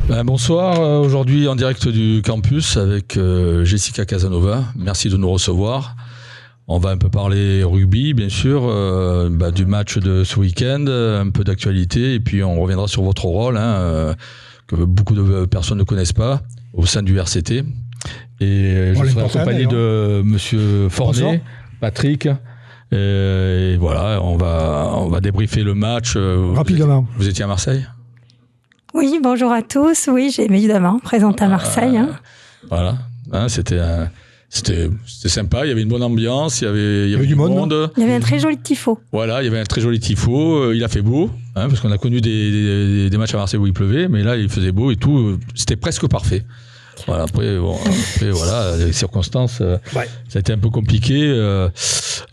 Bonsoir, aujourd'hui en direct du campus avec Jessica Casanova. Merci de nous recevoir. On va un peu parler rugby, bien sûr, du match de ce week-end, un peu d'actualité, et puis on reviendra sur votre rôle, que beaucoup de personnes ne connaissent pas, au sein du RCT. Et je serai accompagné de Monsieur Fornet, Patrick. Et voilà, on va débriefer le match. Rapidement. Vous étiez à Marseille ? Oui, bonjour à tous. Oui, j'ai évidemment présenté à Marseille. Voilà, c'était sympa, il y avait une bonne ambiance, il y avait du monde. Il y avait un très joli tifo. Voilà, il y avait un très joli tifo, il a fait beau, parce qu'on a connu des matchs à Marseille où il pleuvait, mais là il faisait beau et tout, c'était presque parfait. Voilà, après voilà, les circonstances, ça a été un peu compliqué.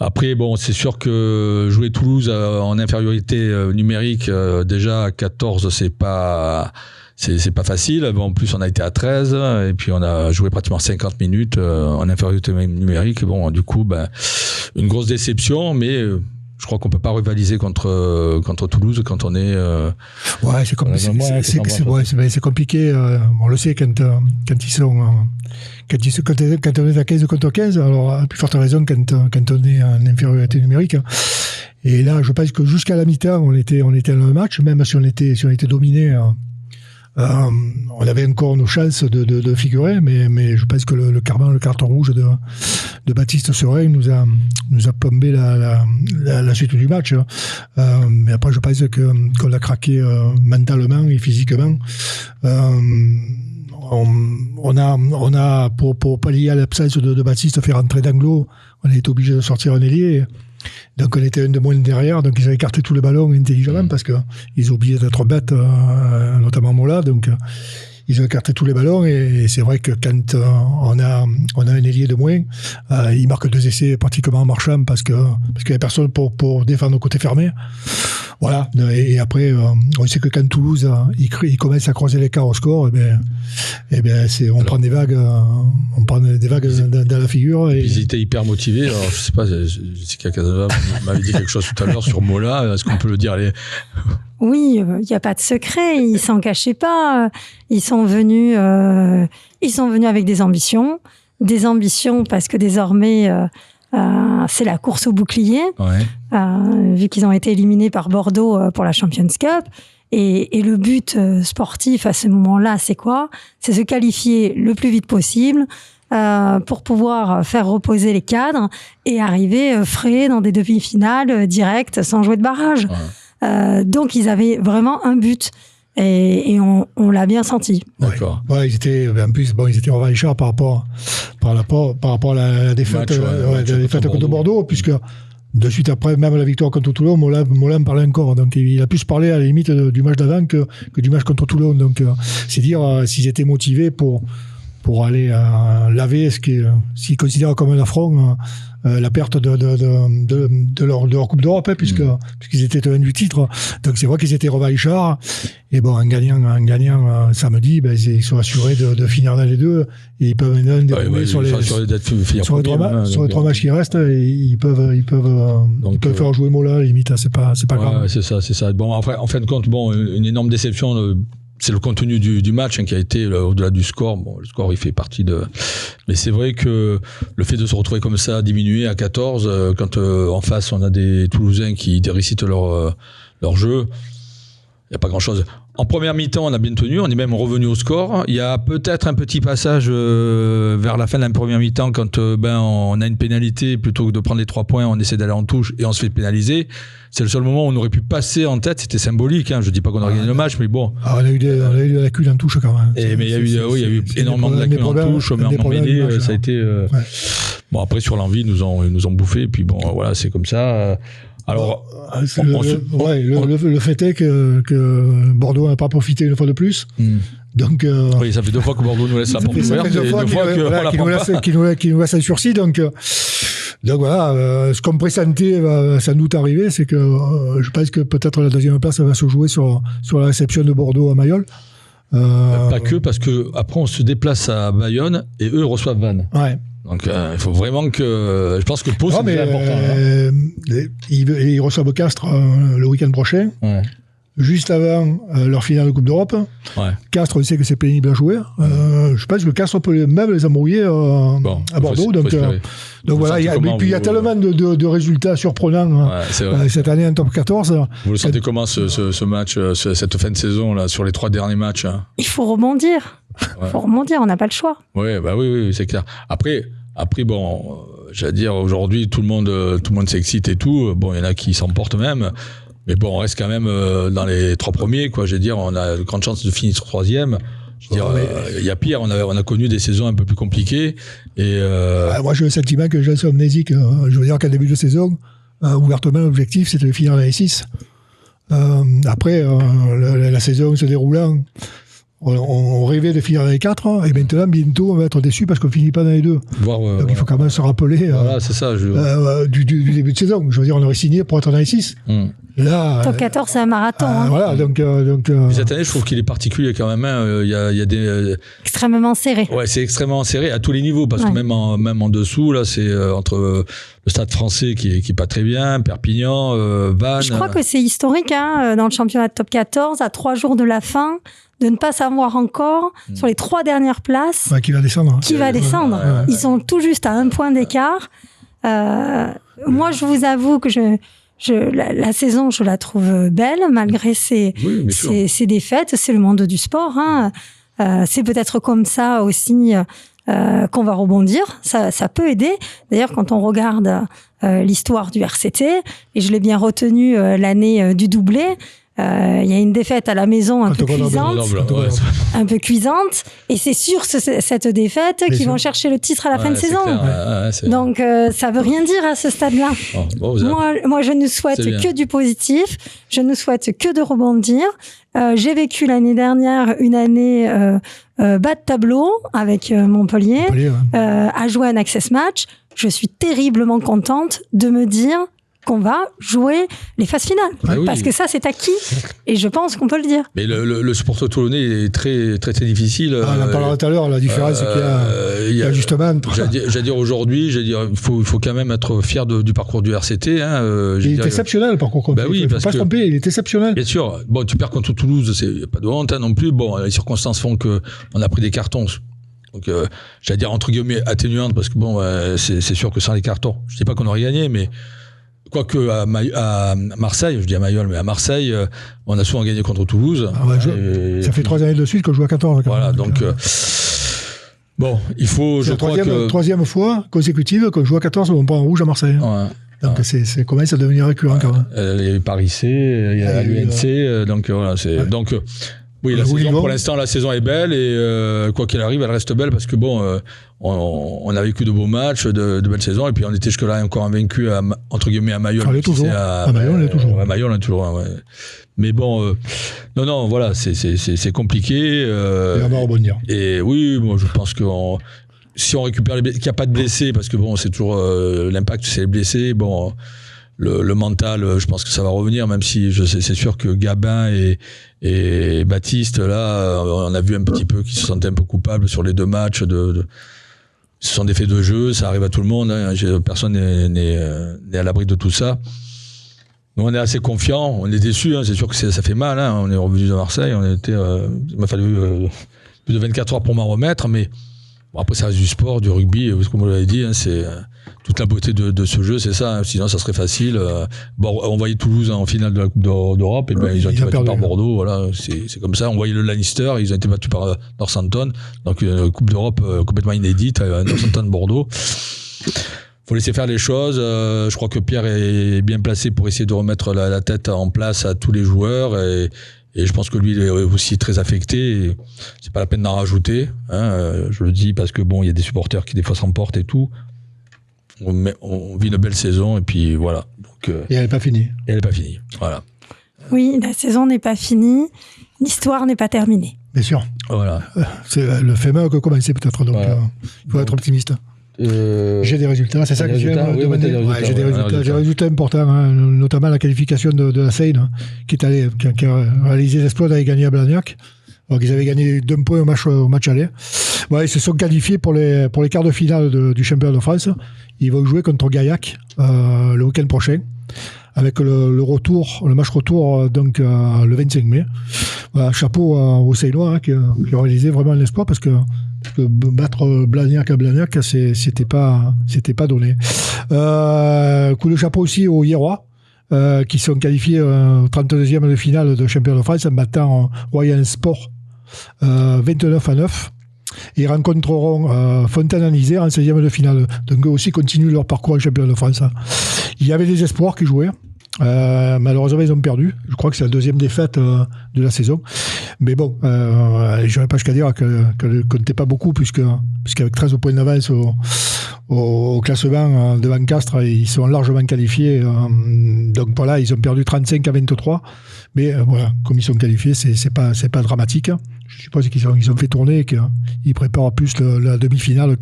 Après, c'est sûr que jouer Toulouse en infériorité numérique, déjà à 14, c'est pas facile. En plus, on a été à 13 et puis on a joué pratiquement 50 minutes en infériorité numérique. Du coup, une grosse déception, mais je crois qu'on peut pas rivaliser contre Toulouse quand on est. C'est compliqué. On le sait quand on est à 15 contre 15. Alors à plus forte raison quand on est en infériorité numérique. Et là, je pense que jusqu'à la mi-temps, on était dans le match, même si on était dominé. On avait encore nos chances de figurer, mais je pense que le carton rouge de Baptiste Serein nous a plombé la suite du match. Mais après, je pense qu'on a craqué mentalement et physiquement. On a pour pallier à l'absence de Baptiste, faire entrer d'Anglo, on a été obligé de sortir un ailier. Donc on était un de moins derrière, donc ils ont écarté tous les ballons intelligemment parce qu'ils ont oublié d'être bêtes, notamment Mola, donc ils ont écarté tous les ballons et c'est vrai que quand on a un ailier de moins, il marque 2 essais pratiquement en marchant parce qu'il n'y avait personne pour défendre au côté fermé. Voilà, et après on sait que quand Toulouse il commence à croiser l'écart au score, on prend des vagues dans la figure. Et ils étaient hyper motivés. Alors je sais pas, Jessica Casanova m'avait dit quelque chose tout à l'heure sur Mola. Est-ce qu'on peut le dire Oui, il n'y a pas de secret. Ils s'en cachaient pas. Ils sont venus avec des ambitions parce que désormais. C'est la course au bouclier, vu qu'ils ont été éliminés par Bordeaux pour la Champions Cup. Et le but sportif à ce moment-là, c'est quoi ? C'est se qualifier le plus vite possible pour pouvoir faire reposer les cadres et arriver frais dans des demi-finales directes sans jouer de barrage. Donc, ils avaient vraiment un but. Et on l'a bien senti. D'accord. Ils étaient revanchards par rapport à la défaite, contre Bordeaux, puisque de suite après, même la victoire contre Toulon, Mola en parlait encore. Donc il a plus parlé à la limite du match d'avant que du match contre Toulon. Donc c'est dire s'ils étaient motivés pour aller laver s'ils considèrent comme un affront la perte de leur Coupe d'Europe, puisqu'ils étaient tenus du titre. Donc c'est vrai qu'ils étaient revanchards. Et en gagnant samedi, ils sont assurés de finir dans les deux. Et ils peuvent maintenant dérouler sur les 3 matchs qui restent. Et ils peuvent faire jouer Mola, limite. C'est pas grave. C'est ça. Bon, après, en fin de compte, une énorme déception. C'est le contenu du match qui a été au-delà du score. Le score, il fait partie de... Mais c'est vrai que le fait de se retrouver comme ça, diminué à 14, quand en face, on a des Toulousains qui récitent leur jeu, il n'y a pas grand-chose. En première mi-temps, on a bien tenu, on est même revenu au score. Il y a peut-être un petit passage vers la fin de la première mi-temps quand on a une pénalité, plutôt que de prendre les 3 points, on essaie d'aller en touche et on se fait pénaliser. C'est le seul moment où on aurait pu passer en tête, c'était symbolique. Je dis pas qu'on aurait gagné le match, mais bon. On a eu des lacunes en touche quand même. Mais il y a eu énormément de lacunes en touche, mais en mêlée, ça a été. Bon, après sur l'envie, ils nous ont bouffé, et puis voilà, c'est comme ça. Alors, le fait est que Bordeaux n'a pas profité une fois de plus. Donc, oui, ça fait 2 fois que Bordeaux nous laisse la porte ouverte, et 2 fois qu'il nous laisse un sursis. Donc voilà, ce qu'on pressentait va sans doute arriver, c'est que je pense que peut-être la deuxième place va se jouer sur la réception de Bordeaux à Mayol. Pas que, parce que après on se déplace à Bayonne et eux reçoivent Vannes. Ouais. Donc il faut vraiment que... Je pense que Pau, c'est important. Ils reçoivent Castres le week-end prochain. Ouais. juste avant leur finale de Coupe d'Europe. Ouais. Castres, on sait que c'est pénible à jouer. Je pense que Castres peut même les embrouiller à Bordeaux. Donc voilà, il y a tellement de résultats surprenants cette année en top 14. Vous le sentez comment ce match, cette fin de saison là, sur les 3 derniers matchs, hein? Il faut rebondir. Il faut rebondir, on n'a pas le choix. Ouais, bah oui, c'est clair. Après bon, j'allais dire, aujourd'hui, tout le monde s'excite et tout. Bon, il y en a qui s'emportent même. Mais bon, on reste quand même dans les 3 premiers, quoi. Je veux dire, on a de grandes chances de finir 3e. Je veux dire, il y a pire. On a connu des saisons un peu plus compliquées. Et moi, j'ai le sentiment que j'ai amnésique. Je veux dire qu'à début de saison, ouvertement, l'objectif, c'était de finir dans les 6. Après, la saison se déroulant, on rêvait de finir dans les 4, et maintenant, bientôt, on va être déçus parce qu'on ne finit pas dans les 2. Donc, il faut quand même se rappeler c'est ça, du début de saison. Je veux dire, on aurait signé pour être dans les 6. Là, top 14, c'est un marathon. Voilà, donc cette année, je trouve qu'il est particulier quand même. Il y a des extrêmement serré. Ouais, c'est extrêmement serré à tous les niveaux, parce que même en dessous, là, c'est entre le Stade Français qui est pas très bien, Perpignan, Vannes. Je crois que c'est historique dans le championnat de top 14, à 3 jours de la fin, de ne pas savoir encore sur les 3 dernières places qui va descendre. Ils sont tout juste à 1 point d'écart. Moi, je vous avoue que la saison, je la trouve belle, malgré ses défaites. C'est le monde du sport. C'est peut-être comme ça aussi qu'on va rebondir. Ça peut aider. D'ailleurs, quand on regarde l'histoire du RCT, et je l'ai bien retenu l'année du doublé, il y a une défaite à la maison un peu cuisante, et c'est sur cette défaite qu'ils vont chercher le titre à la fin de saison. Donc ça veut rien dire à ce stade-là. Moi, je ne souhaite que du positif, je ne souhaite que de rebondir. J'ai vécu l'année dernière une année bas de tableau avec Montpellier, à jouer un access match. Je suis terriblement contente de me dire qu'on va jouer les phases finales. Parce que ça, c'est acquis. Et je pense qu'on peut le dire. Mais le supporter toulonnais est très, très, très difficile. On en parlera tout à l'heure, la différence qu'il y a justement. J'allais dire aujourd'hui, il faut quand même être fier du parcours du RCT. Il est exceptionnel, le parcours. Il ne faut pas se tromper, il est exceptionnel. Bien sûr. Bon, tu perds contre Toulouse, il n'y a pas de honte non plus. Bon, les circonstances font qu'on a pris des cartons. Donc, j'allais dire entre guillemets atténuantes, parce que bon, c'est sûr que sans les cartons, je ne dis pas qu'on aurait gagné, mais quoique à Marseille, je dis à Mayol, mais à Marseille, on a souvent gagné contre Toulouse. Ça fait 3 années de suite que je joue à 14. Voilà, donc bon, il faut, je crois que... Troisième fois consécutive que je joue à 14, on prend en rouge à Marseille. Donc c'est commence à devenir récurrent quand même. Il y a Paris C, il y a l'UNC, donc voilà, c'est... Donc, oui, la saison, pour l'instant, la saison est belle, et quoi qu'il arrive, elle reste belle, parce que bon, on a vécu de beaux matchs, de belles saisons, et puis on était jusque-là encore invaincu entre guillemets à Mayol. On est toujours. À Mayol, on est toujours. À Mayol, on est toujours. Mais bon, non, voilà, c'est compliqué. Et on va rebondir. Et oui, moi, je pense que si on récupère qu'il n'y a pas de blessés, parce que bon, c'est toujours l'impact, c'est les blessés. Bon. Le mental, je pense que ça va revenir, même si c'est sûr que Gabin et Baptiste, là, on a vu un petit peu qu'ils se sentaient un peu coupables sur les 2 matchs. Ce sont des faits de jeu, ça arrive à tout le monde. Personne n'est à l'abri de tout ça. Nous, on est assez confiants, on est déçus. C'est sûr que ça fait mal. On est revenu de Marseille, il m'a fallu plus de 24 heures pour m'en remettre, mais bon, après, ça reste du sport, du rugby, comme vous l'avez dit, c'est toute la beauté de ce jeu, c'est ça. Sinon, ça serait facile. Bon, on voyait Toulouse en finale de la Coupe d'Europe, et ben ils ont été battus par Bordeaux. Voilà, c'est comme ça. On voyait le Lannister, ils ont été battus par Northampton. Donc, une Coupe d'Europe complètement inédite, Northampton-Bordeaux. Faut laisser faire les choses. Je crois que Pierre est bien placé pour essayer de remettre la tête en place à tous les joueurs, et je pense que lui, il est aussi très affecté. C'est pas la peine d'en rajouter. Je le dis parce que bon, il y a des supporters qui des fois s'emportent et tout. On vit une belle saison, et puis voilà. Donc, et elle n'est pas finie. Voilà. Oui, la saison n'est pas finie. L'histoire n'est pas terminée. Bien sûr. Voilà. C'est le fait mal que commencer peut-être. Donc, il faut être optimiste. J'ai des résultats, c'est ça que j'ai demandé. J'ai des résultats importants, notamment la qualification de la Seine, qui a réalisé l'exploit d'aller gagner à Blagnac. Donc ils avaient gagné d'1 point au match aller. Ils se sont qualifiés pour les quarts de finale du championnat de France. Ils vont jouer contre Gaillac le week-end prochain. avec le match retour donc le 25 mai. Voilà, chapeau aux Seinois qui ont réalisé vraiment l'exploit parce que battre Blagnac à Blagnac, c'était pas donné. Coup de chapeau aussi aux Hierois, qui sont qualifiés 32e de finale de championnat de France en battant Royan Sport 29-9. Ils rencontreront Fontaine-en-Isère en 16e de finale. Donc eux aussi continuent leur parcours en championnat de France. Il y avait des espoirs qui jouaient. Malheureusement, ils ont perdu. Je crois que c'est la deuxième défaite de la saison. Mais bon, je n'aurais pas jusqu'à dire qu'elle ne comptait pas beaucoup, puisqu'avec 13 points d'avance au classement devant Castres, ils sont largement qualifiés. Donc voilà, ils ont perdu 35-23. Mais voilà, comme ils sont qualifiés, c'est pas dramatique. Je suppose qu'ils ont fait tourner et qu'ils préparent plus la demi-finale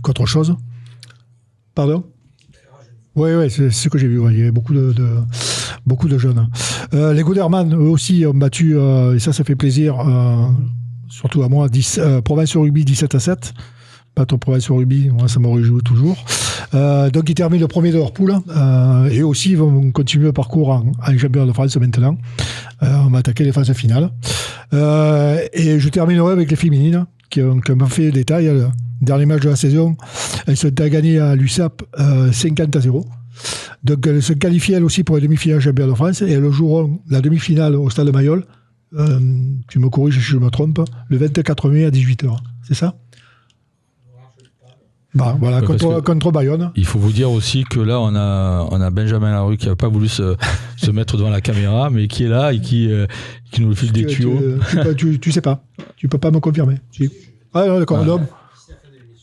qu'autre chose. Pardon ? Oui, c'est ce que j'ai vu. Ouais. Il y avait beaucoup de jeunes. Les Goderman, eux aussi, ont battu, et ça fait plaisir, surtout à moi, Provence Rugby 17-7. Battre Provence Rugby, moi, ça me réjouit toujours. Donc, ils terminent le premier de leur poule. Et aussi, ils vont continuer le parcours en championnat de France maintenant. On va attaquer les phases finales. Et je terminerai avec les féminines, qui ont fait des tailles. Le dernier match de la saison, elles sont à gagner à l'USAP 50-0. Donc elles se qualifient elles aussi pour les demi-finales championnat de France et elles joueront la demi-finale au stade de Mayol, tu me corriges si je me trompe, le 24 mai à 18h. C'est ça ? Bah, voilà, contre Bayonne. Il faut vous dire aussi que là, on a Benjamin Larue qui n'a pas voulu se mettre devant la caméra, mais qui est là et qui nous file des tuyaux. Tu sais pas. Tu peux pas me confirmer. Si. Ah non, d'accord. Voilà.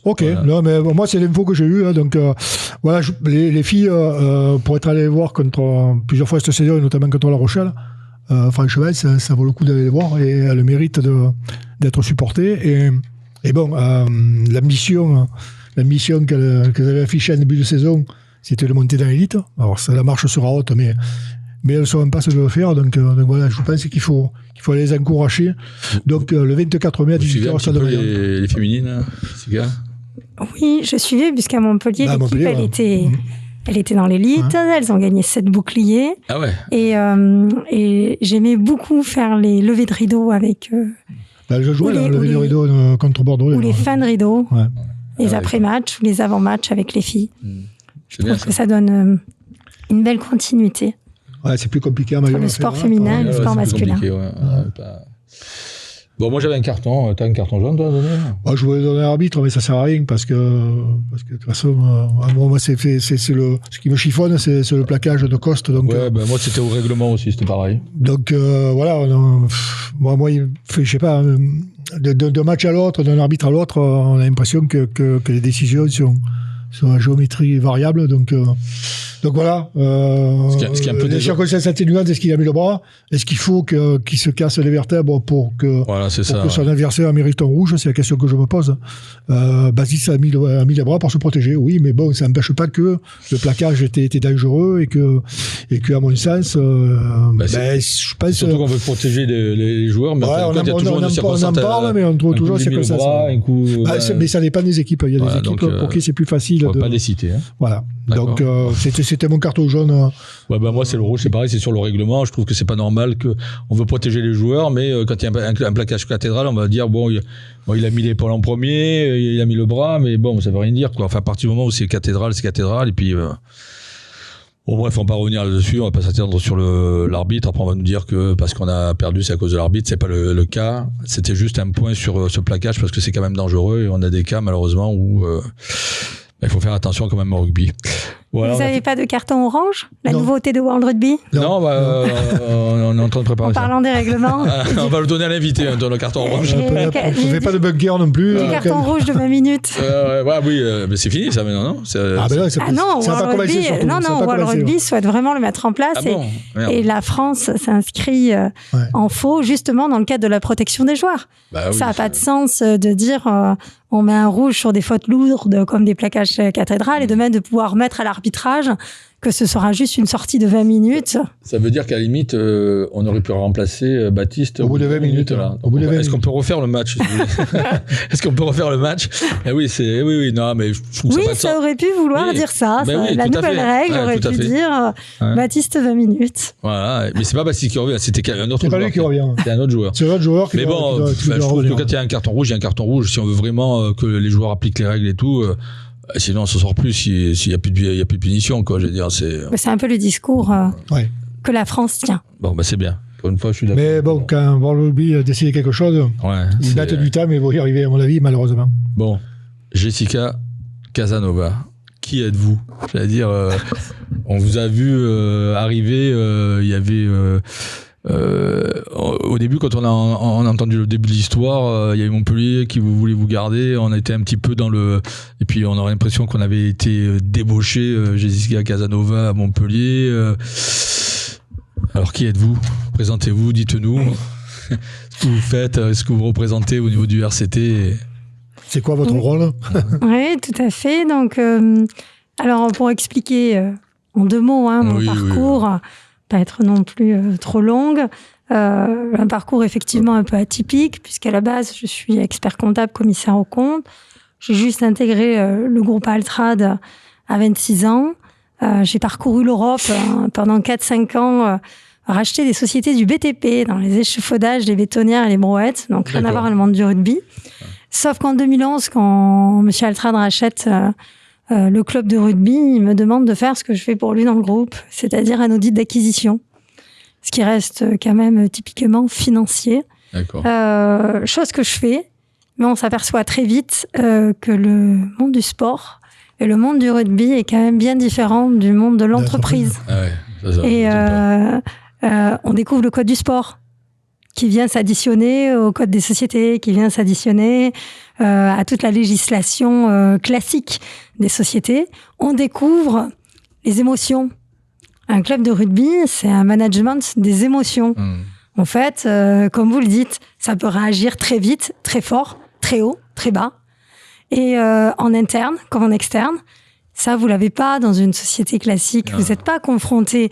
Ok, voilà. Non, mais moi c'est l'info que j'ai eue, hein, donc voilà, les filles, pour être allées les voir plusieurs fois cette saison, et notamment contre La Rochelle, franchement, ça vaut le coup d'aller les voir et elles le méritent d'être supportées. Et bon, l'ambition qu'elles avaient affichée en début de saison, c'était de monter dans l'élite. Alors la marche sera haute, mais elles ne sauront pas ce de le faire, donc voilà, je pense qu'il faut les encourager. Donc le 24 mai à 18h, ça devrait les féminines, ces gars. Oui, je suivais, puisqu'à Montpellier, l'équipe, elle était dans l'élite. Ouais. Elles ont gagné 7 boucliers. Ah ouais. Et j'aimais beaucoup faire les levées de rideau avec... je jouais le lever de rideau contre Bordeaux. Ou les fins de rideau. Ouais. Les après-matchs ou les avant-matchs avec les filles. Je trouve que ça donne une belle continuité. Ouais, c'est plus compliqué à le sport féminin et le sport masculin. Bon, moi j'avais un carton. T'as un carton jaune, toi, à donner ? Moi, je voulais donner à l'arbitre, mais ça sert à rien parce que de toute façon, moi, c'est ce qui me chiffonne, c'est le plaquage de Coste. Donc, ouais, moi c'était au règlement aussi, c'était pareil. Donc voilà, moi, je sais pas, d'un match à l'autre, d'un arbitre à l'autre, on a l'impression que les décisions sont à géométrie variable. Donc voilà. Ce qui est un peu les circonstances atténuantes, est-ce qu'il a mis le bras ? Est-ce qu'il faut qu'il se casse les vertèbres pour que son adversaire mérite un rouge ? C'est la question que je me pose. Basis a mis les bras pour se protéger, oui, mais bon, ça n'empêche pas que le plaquage était dangereux et que à mon sens, je pense... Surtout qu'on veut protéger les joueurs, mais il y a toujours une circonstance... On en parle, mais on trouve toujours une circonstance. Mais ça dépend des équipes. Il y a des équipes pour qui c'est plus facile. On ne va pas les citer. Voilà. Donc c'était mon carton jaune. Ouais, moi c'est le rouge, c'est pareil, c'est sur le règlement. Je trouve que c'est pas normal on veut protéger les joueurs, mais quand il y a un plaquage cathédral, on va dire il a mis l'épaule en premier, il a mis le bras, mais bon, ça veut rien dire quoi. Enfin, à partir du moment où c'est cathédral, et puis bon, bref, on va pas revenir là-dessus, on va pas s'attendre sur l'arbitre. Après, on va nous dire que parce qu'on a perdu, c'est à cause de l'arbitre. C'est pas le cas. C'était juste un point sur ce plaquage parce que c'est quand même dangereux et on a des cas malheureusement où il faut faire attention quand même au rugby. Voilà, vous n'avez pas de carton orange ? La nouveauté de World Rugby ? Non, on est en train de préparer ça. En parlant des règlements. On va le donner à l'invité, le carton orange. On ne fait pas de bunker non plus. Le carton rouge de 20 minutes. Oui, mais c'est fini ça maintenant, non ? World Rugby souhaite vraiment le mettre en place. Et la France s'inscrit en faux, justement, dans le cadre de la protection des joueurs. Ça n'a pas de sens de dire on met un rouge sur des fautes lourdes comme des plaquages cathédrales et de même de pouvoir mettre à l'arbitrage que ce sera juste une sortie de 20 minutes. Ça veut dire qu'à la limite, on aurait pu remplacer Baptiste au bout de 20 minutes. Là. Est-ce qu'on peut refaire le match Est-ce qu'on peut refaire le match oui, non, mais je trouve ça aurait pu vouloir dire ça. La nouvelle règle aurait pu dire Baptiste 20 minutes. Voilà, mais c'est pas Baptiste qui revient, c'était un autre joueur. C'est pas lui qui revient. C'est un autre joueur. C'est un autre joueur qui mais bon, je trouve que quand il y a un carton rouge, il y a un carton rouge. Si on veut vraiment que les joueurs appliquent les règles et tout... sinon, on se sort plus s'il n'y a plus de punition, quoi. Je veux dire, c'est un peu le discours que la France tient. Bon, c'est bien. Pour une fois, je suis d'accord. Mais bon, quand World Rugby a décidé quelque chose, ils mettent du temps, mais ils vont y arriver, à mon avis, malheureusement. Bon, Jessica Casanova, qui êtes-vous ? C'est-à-dire, on vous a vu arriver, il y avait... au début, quand on a entendu le début de l'histoire, il y avait Montpellier qui voulait vous garder. On était un petit peu dans le... Et puis on aurait l'impression qu'on avait été débauché, Jessica Casanova à Montpellier. Alors qui êtes-vous ? Présentez-vous, dites-nous ce que vous faites, ce que vous représentez au niveau du RCT. C'est quoi votre rôle ? Oui, tout à fait. Donc, alors pour expliquer en 2 mots mon parcours... pas être non plus trop longue. Un parcours effectivement un peu atypique, puisqu'à la base, je suis expert comptable, commissaire aux comptes. J'ai juste intégré le groupe Altrad à 26 ans. J'ai parcouru l'Europe pendant 4-5 ans, racheté des sociétés du BTP dans les échafaudages, les bétonnières et les brouettes, donc rien à voir avec le monde du rugby. Sauf qu'en 2011, quand M. Altrad rachète... le club de rugby, il me demande de faire ce que je fais pour lui dans le groupe, c'est-à-dire un audit d'acquisition. Ce qui reste quand même typiquement financier. D'accord. Chose que je fais, mais on s'aperçoit très vite que le monde du sport et le monde du rugby est quand même bien différent du monde de l'entreprise. Et on découvre le code du sport qui vient s'additionner au code des sociétés, qui vient s'additionner à toute la législation classique des sociétés. On découvre les émotions. Un club de rugby, c'est un management des émotions. En fait, comme vous le dites, ça peut réagir très vite, très fort, très haut, très bas. Et en interne, comme en externe, ça, vous l'avez pas dans une société classique. Vous n'êtes pas confronté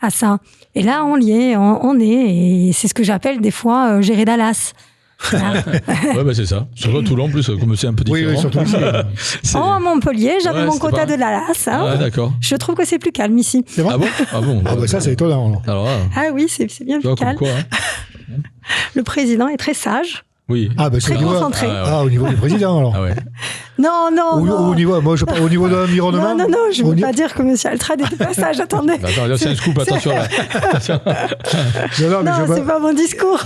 à ça. Et là, on y est, on est, et c'est ce que j'appelle des fois gérer Dallas. Voilà. C'est ça. Surtout à Toulon, en plus, comme c'est un peu différent. Oui, surtout ici. À Montpellier, j'avais mon quota de Dallas. D'accord. Je trouve que c'est plus calme ici. C'est vrai ? Ah bon Ça, c'est étonnant. Alors, ah oui, c'est bien plus calme. Quoi, Le président est très sage. Oui. Très concentré. Au niveau du président, alors. Non. Au niveau de l'environnement. Non, je ne veux pas dire que M. Altrad était pas sage, attendez. Attends, c'est un scoop, attention. Non, c'est pas mon discours.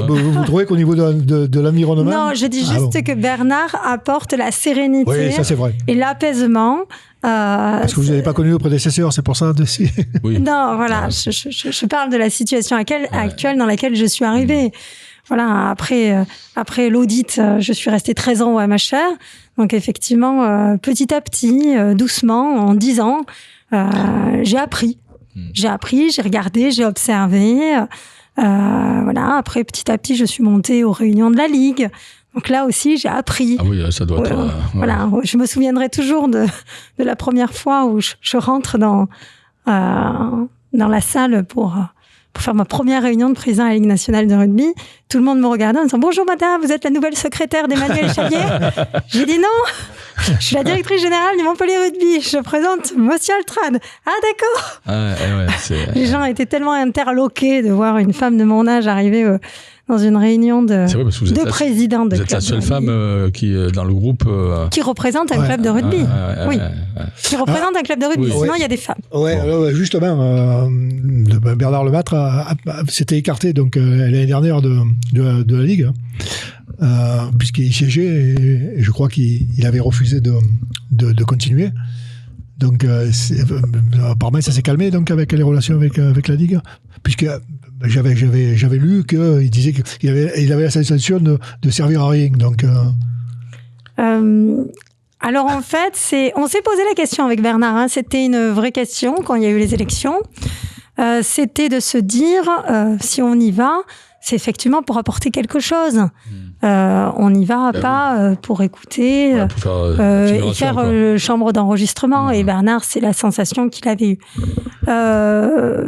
Vous trouvez qu'au niveau de l'environnement... Non, je dis juste que Bernard apporte la sérénité. Oui, ça c'est vrai. Et l'apaisement. Parce que vous n'avez pas connu vos prédécesseurs, c'est pour ça aussi. Oui. Non, voilà, je parle de la situation actuelle dans laquelle je suis arrivée. Voilà, après l'audit, je suis restée 13 ans au MHR. Donc effectivement, petit à petit, doucement, en 10 ans, j'ai appris. J'ai regardé, j'ai observé. Voilà, après, petit à petit, je suis montée aux réunions de la Ligue. Donc là aussi, j'ai appris. Ah oui, ça doit être... Voilà, je me souviendrai toujours de la première fois où je rentre dans la salle pour faire ma première réunion de président à la Ligue nationale de rugby. Tout le monde me regardait en disant « Bonjour madame, vous êtes la nouvelle secrétaire d'Emmanuel Chaillet ?» J'ai dit « Non, je suis la directrice générale du Montpellier Rugby. Je présente Monsieur Altrad. » Ah d'accord. Les gens étaient tellement interloqués de voir une femme de mon âge arriver dans une réunion de président de club. Vous êtes la seule femme qui, dans le groupe... qui représente un club de rugby. Oui. Qui représente un club de rugby. Sinon, il y a des femmes. Justement, Bernard Lemaitre s'était écarté l'année dernière de la Ligue, puisqu'il siégeait et je crois qu'il avait refusé de continuer. Donc, apparemment, ça s'est calmé avec les relations avec la Ligue, puisque j'avais lu qu'il disait qu'il avait la sensation de servir à rien. Donc, alors en fait, on s'est posé la question avec Bernard. C'était une vraie question quand il y a eu les élections. C'était de se dire, si on y va, c'est effectivement pour apporter quelque chose. On n'y va pas pour écouter, pour faire chambre d'enregistrement. Et Bernard, c'est la sensation qu'il avait eue.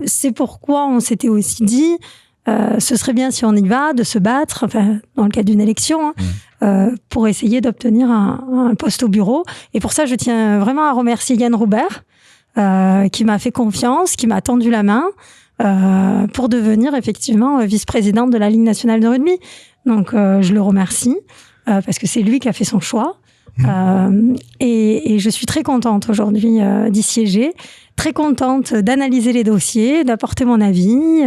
C'est pourquoi on s'était aussi dit, ce serait bien si on y va, de se battre, enfin, dans le cadre d'une élection, pour essayer d'obtenir un poste au bureau. Et pour ça, je tiens vraiment à remercier Yann Roubert, qui m'a fait confiance, qui m'a tendu la main, pour devenir effectivement vice-présidente de la Ligue nationale de rugby. Donc, je le remercie, parce que c'est lui qui a fait son choix. Et je suis très contente aujourd'hui d'y siéger, très contente d'analyser les dossiers, d'apporter mon avis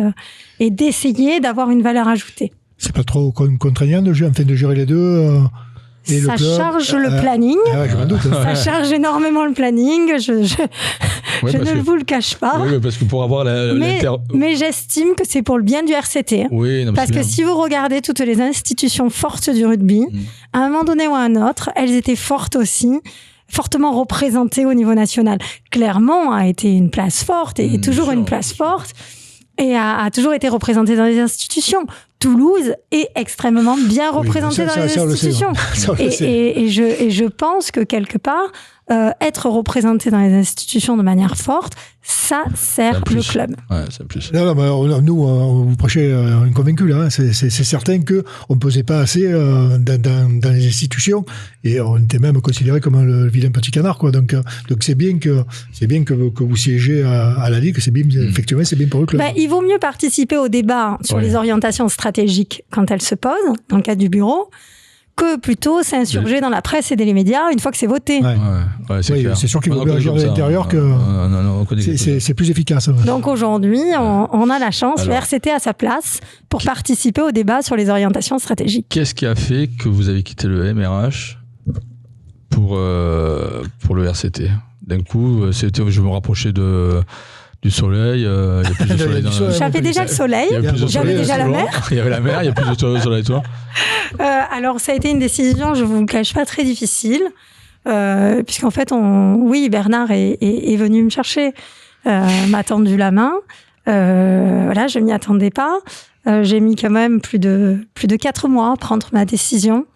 et d'essayer d'avoir une valeur ajoutée. C'est pas trop contraignant de gérer les deux et ça charge le planning. Je m'en doute. Ça charge énormément le planning. Je ne vous le cache pas. Oui, parce que pour avoir mais j'estime que c'est pour le bien du RCT. Oui, non, parce que si vous regardez toutes les institutions fortes du rugby, à un moment donné ou à un autre, elles étaient fortes aussi, fortement représentées au niveau national. Clermont a été une place forte et est toujours une place forte et a toujours été représentée dans les institutions. Toulouse est extrêmement bien représentée dans les institutions. Et je pense que quelque part, être représenté dans les institutions de manière forte, ça sert le club. Ouais, c'est plus. Non, mais nous, vous prêchez un convaincu là. Hein. C'est certain qu'on ne pesait pas assez dans les institutions et on était même considéré comme le vilain petit canard, quoi. Donc c'est bien que vous siégez à la Ligue. C'est bien, effectivement, c'est bien pour le club. Il vaut mieux participer au débat sur les orientations stratégiques quand elles se posent dans le cadre du bureau, que plutôt s'insurger dans la presse et dans les médias une fois que c'est voté. C'est sûr qu'il vaut mieux agir de l'intérieur que... C'est plus efficace. Donc aujourd'hui, on a la chance, le RCT a sa place pour participer au débat sur les orientations stratégiques. Qu'est-ce qui a fait que vous avez quitté le MRH pour le RCT? D'un coup, je me rapprochais du soleil, il y a plus de soleil. J'avais déjà le soleil, j'avais déjà la mer. Il y avait la mer, il y a plus de soleil, toi. Alors ça a été une décision, je vous le cache pas, très difficile, puisqu'en fait, Bernard est venu me chercher, m'a tendu la main. Je m'y attendais pas. J'ai mis quand même plus de 4 mois à prendre ma décision.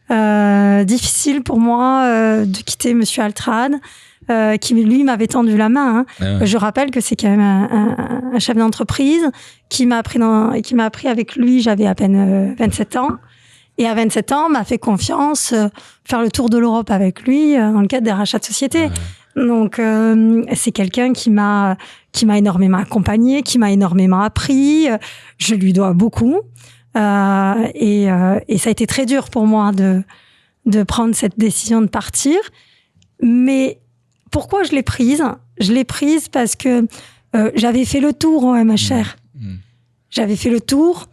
Difficile pour moi de quitter Monsieur Altrad. Qui lui m'avait tendu la main. Je rappelle que c'est quand même un chef d'entreprise qui m'a appris avec lui, j'avais à peine 27 ans. Et à 27 ans, m'a fait confiance, faire le tour de l'Europe avec lui dans le cadre des rachats de société. Donc c'est quelqu'un qui m'a énormément accompagné, qui m'a énormément appris. Je lui dois beaucoup. Et ça a été très dur pour moi de prendre cette décision de partir. Mais pourquoi je l'ai prise? Je l'ai prise parce que j'avais fait le tour au MHR. J'avais fait le tour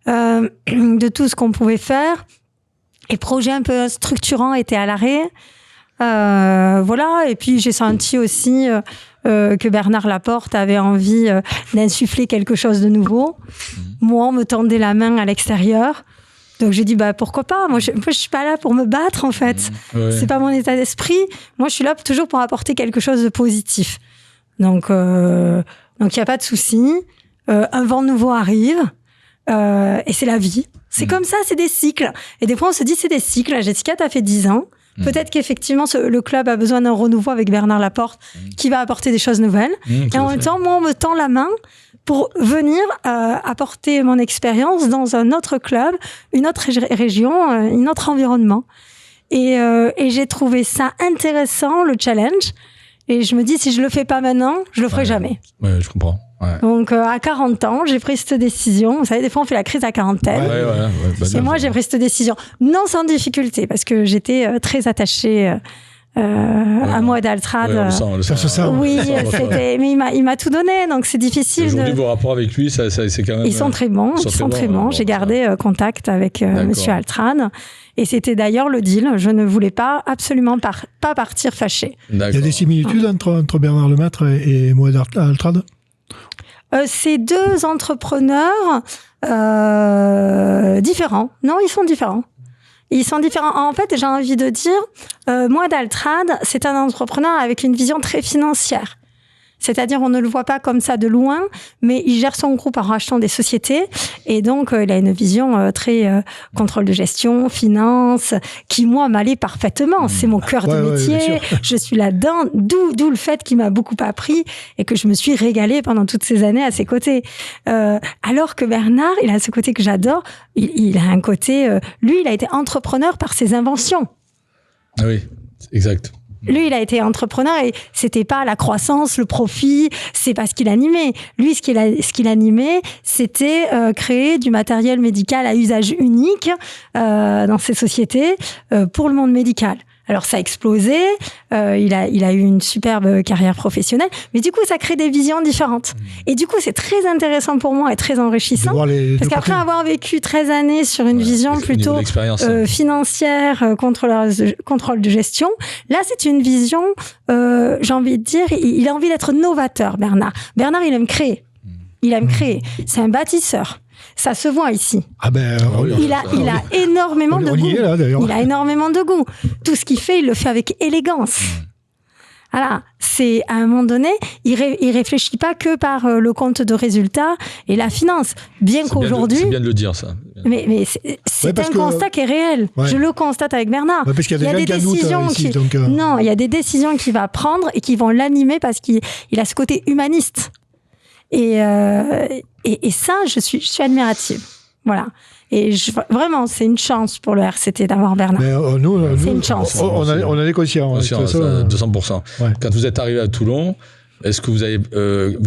de tout ce qu'on pouvait faire. Les projets un peu structurants étaient à l'arrêt. Et puis j'ai senti aussi que Bernard Laporte avait envie d'insuffler quelque chose de nouveau. Moi, on me tendait la main à l'extérieur. Donc j'ai dit pourquoi pas, moi je suis pas là pour me battre en fait. C'est pas mon état d'esprit. Moi je suis là toujours pour apporter quelque chose de positif. Donc il y a pas de souci. Un vent nouveau arrive et c'est la vie. C'est comme ça, c'est des cycles. Et des fois on se dit c'est des cycles. Jessica, t'as fait 10 ans. Peut-être qu'effectivement le club a besoin d'un renouveau avec Bernard Laporte qui va apporter des choses nouvelles. Et en même temps, moi on me tend la main pour venir apporter mon expérience dans un autre club, une autre région, un autre environnement. Et j'ai trouvé ça intéressant, le challenge. Et je me dis, si je le fais pas maintenant, je le ferai jamais. Ouais, je comprends. Ouais. Donc, à 40 ans, j'ai pris cette décision. Vous savez, des fois, on fait la crise à quarantaine. Et moi, j'ai pris cette décision. Non sans difficulté, parce que j'étais très attachée à moi d'Altrad. Oui, mais il m'a tout donné, donc c'est difficile. Aujourd'hui, vos rapports avec lui, c'est quand même. Ils sont très bons. J'ai gardé contact avec Monsieur Altrad. Et c'était d'ailleurs le deal. Je ne voulais absolument pas partir fâché. Il y a des similitudes entre Bernard Lemaître et Moed Altrad? C'est deux entrepreneurs différents. Non, ils sont différents. Ils sont différents. En fait, j'ai envie de dire, Moed Altrad, c'est un entrepreneur avec une vision très financière. C'est-à-dire, on ne le voit pas comme ça de loin, mais il gère son groupe en rachetant des sociétés. Et donc, il a une vision très contrôle de gestion, finance, qui, moi, m'allait parfaitement. C'est mon cœur de métier. Je suis là-dedans. D'où le fait qu'il m'a beaucoup appris et que je me suis régalée pendant toutes ces années à ses côtés. Alors que Bernard, il a ce côté que j'adore. Il a un côté... lui, il a été entrepreneur par ses inventions. Ah oui, exact. Lui, il a été entrepreneur et c'était pas la croissance, le profit, c'est pas ce qu'il animait. Lui, ce qu'il animait, c'était créer du matériel médical à usage unique dans ces sociétés pour le monde médical. Alors ça a explosé, il a eu une superbe carrière professionnelle, mais du coup ça crée des visions différentes. Et du coup c'est très intéressant pour moi et très enrichissant, parce qu'après avoir vécu 13 années sur une vision plutôt financière, contrôle de gestion, là c'est une vision, j'ai envie de dire, il a envie d'être novateur, Bernard. Bernard, il aime créer. C'est un bâtisseur. Ça se voit ici. Il a énormément de goût. Il a énormément de goût. Tout ce qu'il fait, il le fait avec élégance. Voilà. C'est, à un moment donné, il réfléchit pas que par le compte de résultats et la finance. Bien qu'aujourd'hui. C'est bien de le dire, ça. Mais c'est un constat qui est réel. Ouais. Je le constate avec Bernard. Parce qu'il y a des décisions ici, Non, il y a des décisions qu'il va prendre et qui vont l'animer parce qu'il a ce côté humaniste. Et ça, je suis admirative. Voilà. Et vraiment, c'est une chance pour le RCT d'avoir Bernard. C'est une chance. On en est conscient. 200%. Ouais. Quand vous êtes arrivé à Toulon, est-ce que vous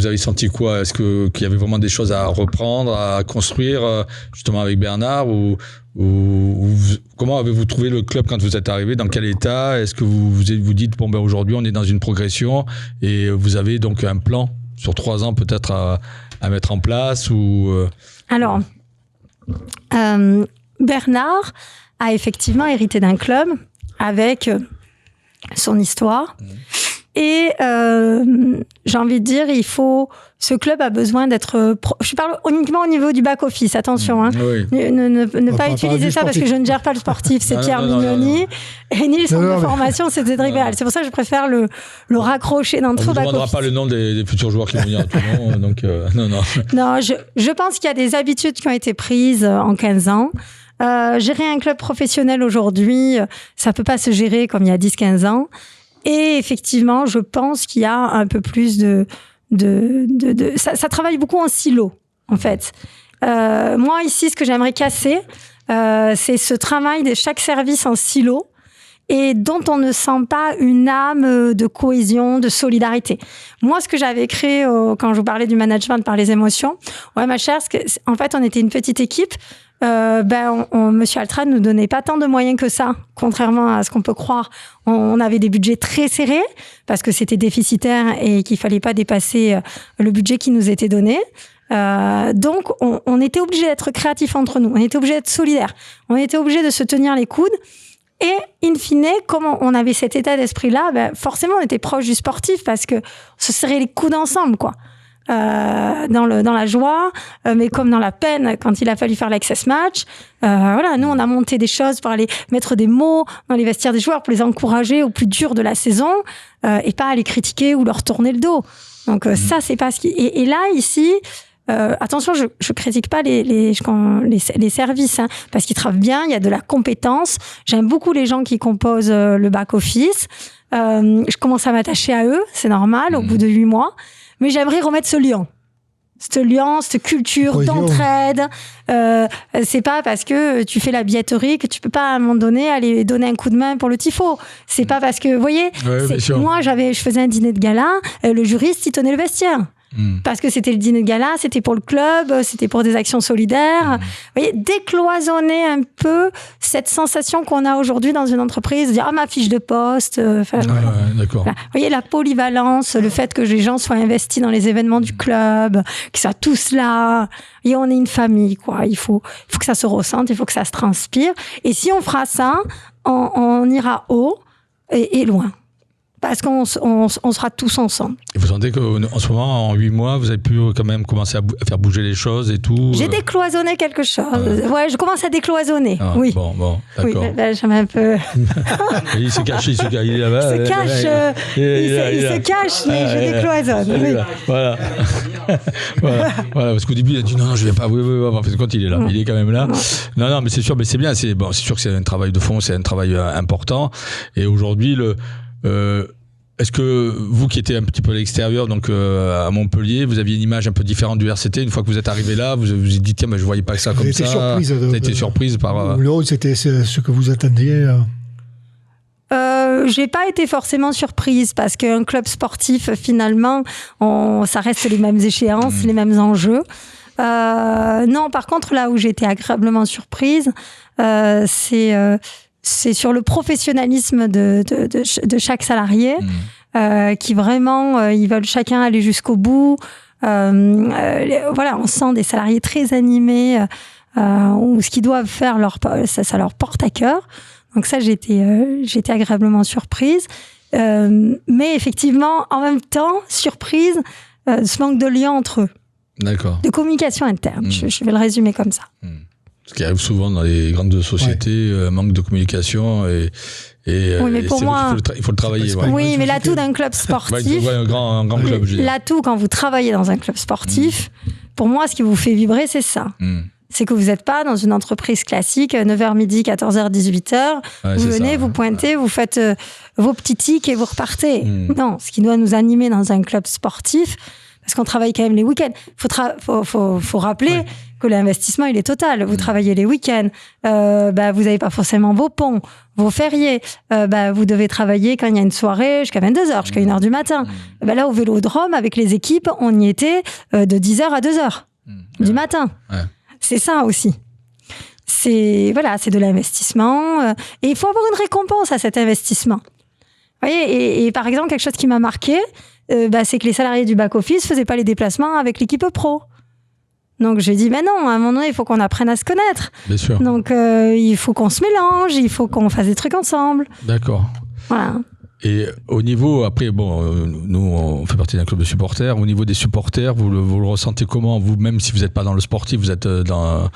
avez senti quoi? Est-ce qu'il y avait vraiment des choses à reprendre, à construire, justement avec Bernard, ou comment avez-vous trouvé le club quand vous êtes arrivé? Dans quel état? Est-ce que vous dites, bon, ben, aujourd'hui, on est dans une progression et vous avez donc un plan sur 3 ans peut-être à mettre en place ou Alors, Bernard a effectivement hérité d'un club avec son histoire. Et j'ai envie de dire, ce club a besoin d'être... Je parle uniquement au niveau du back-office, attention. Hein. Oui. Ne pas utiliser ça parce que je ne gère pas le sportif, c'est Pierre Mignoni. Et ni le centre de formation, c'est Cédric Béal. C'est pour ça que je préfère le raccrocher dans le back-office. On ne demandera pas le nom des futurs joueurs qui vont venir à Toulon. Donc, non. Non, je pense qu'il y a des habitudes qui ont été prises en 15 ans. Gérer un club professionnel aujourd'hui, ça ne peut pas se gérer comme il y a 10-15 ans. Et effectivement, je pense qu'il y a un peu plus ça travaille beaucoup en silo, en fait. Moi, ici, ce que j'aimerais casser, c'est ce travail de chaque service en silo et dont on ne sent pas une âme de cohésion, de solidarité. Moi, ce que j'avais créé quand je vous parlais du management par les émotions, ouais, ma chère, en fait, on était une petite équipe. Monsieur Altrad nous donnait pas tant de moyens que ça, contrairement à ce qu'on peut croire. On avait des budgets très serrés parce que c'était déficitaire et qu'il fallait pas dépasser le budget qui nous était donné. Donc, on était obligé d'être créatifs entre nous. On était obligé d'être solidaires. On était obligé de se tenir les coudes. Et, in fine, comme on avait cet état d'esprit-là, forcément, on était proche du sportif parce que on se serrait les coudes ensemble, quoi. Dans la joie, mais comme dans la peine quand il a fallu faire l'access match. Voilà, nous on a monté des choses pour aller mettre des mots dans les vestiaires des joueurs pour les encourager au plus dur de la saison et pas à les critiquer ou leur tourner le dos. Donc ça c'est pas ce qui... Et là ici, attention, je critique pas les services hein, parce qu'ils travaillent bien, il y a de la compétence. J'aime beaucoup les gens qui composent le back office. Je commence à m'attacher à eux, c'est normal au bout de 8 mois. Mais j'aimerais remettre ce lien, cette culture d'entraide. C'est pas parce que tu fais la billetterie que tu peux pas à un moment donné aller donner un coup de main pour le tifo. C'est pas parce que, vous voyez, moi je faisais un dîner de gala, le juriste il tenait le vestiaire. Parce que c'était le dîner de gala, c'était pour le club, c'était pour des actions solidaires. Vous voyez, décloisonner un peu cette sensation qu'on a aujourd'hui dans une entreprise, dire ma fiche de poste. D'accord. Voilà. Vous voyez, la polyvalence, le fait que les gens soient investis dans les événements du club, qu'ils soient tous là. Et on est une famille, quoi. Il faut que ça se ressente, il faut que ça se transpire. Et si on fera ça, on ira haut et loin. parce qu'on sera tous ensemble. Et vous sentez qu'en ce moment, en 8 mois, vous avez pu quand même commencer à faire bouger les choses et tout? J'ai décloisonné quelque chose. Ouais, je commence à décloisonner. Oui. Bon, d'accord. Oui, là, j'avais un peu. Il s'est caché, il est là-bas. Il se cache, mais je décloisonne. Oui. Voilà. Voilà, parce qu'au début, il a dit non, je viens pas. Oui, en fait, quand il est là, il est quand même là. Non, mais c'est sûr, mais c'est bien. C'est sûr que c'est un travail de fond, c'est un travail important. Et aujourd'hui, est-ce que vous qui étiez un petit peu à l'extérieur, donc à Montpellier, vous aviez une image un peu différente du RCT une fois que vous êtes arrivé là, vous vous êtes dit tiens, mais je voyais pas ça comme ça. Vous avez été surprise par. C'était ce que vous attendiez. J'ai pas été forcément surprise parce qu'un club sportif, finalement, ça reste les mêmes échéances, les mêmes enjeux. Non, par contre, là où j'ai été agréablement surprise, c'est sur le professionnalisme de chaque salarié, qui vraiment, ils veulent chacun aller jusqu'au bout. Voilà, on sent des salariés très animés, où ce qu'ils doivent faire, ça leur porte à cœur. Donc ça, j'ai été agréablement surprise. Mais effectivement, en même temps, surprise, ce manque de lien entre eux. D'accord. De communication interne, je vais le résumer comme ça. Ce qui arrive souvent dans les grandes sociétés, manque de communication oui, mais pour moi, il faut le travailler. Oui, mais l'atout d'un club sportif, un grand club, l'atout quand vous travaillez dans un club sportif, pour moi, ce qui vous fait vibrer, c'est ça. C'est que vous n'êtes pas dans une entreprise classique, 9h midi, 14h, 18h. Vous venez, vous pointez, vous faites vos petits tics et vous repartez. Non, ce qui doit nous animer dans un club sportif, parce qu'on travaille quand même les week-ends. Faut rappeler que l'investissement, il est total. Vous travaillez les week-ends, vous n'avez pas forcément vos ponts, vos fériés. Vous devez travailler quand il y a une soirée jusqu'à 22h, jusqu'à 1h du matin. Là, au Vélodrome, avec les équipes, on y était de 10h à 2h du matin. Ouais. C'est ça aussi. C'est de l'investissement. Et il faut avoir une récompense à cet investissement. Vous voyez, et par exemple, quelque chose qui m'a marqué, c'est que les salariés du back-office ne faisaient pas les déplacements avec l'équipe pro. Donc, j'ai dit, mais non, à un moment donné, il faut qu'on apprenne à se connaître. Bien sûr. Donc, il faut qu'on se mélange, il faut qu'on fasse des trucs ensemble. D'accord. Voilà. Et au niveau, après, nous, on fait partie d'un club de supporters. Au niveau des supporters, vous le ressentez comment? Vous, même si vous n'êtes pas dans le sportif, vous êtes dans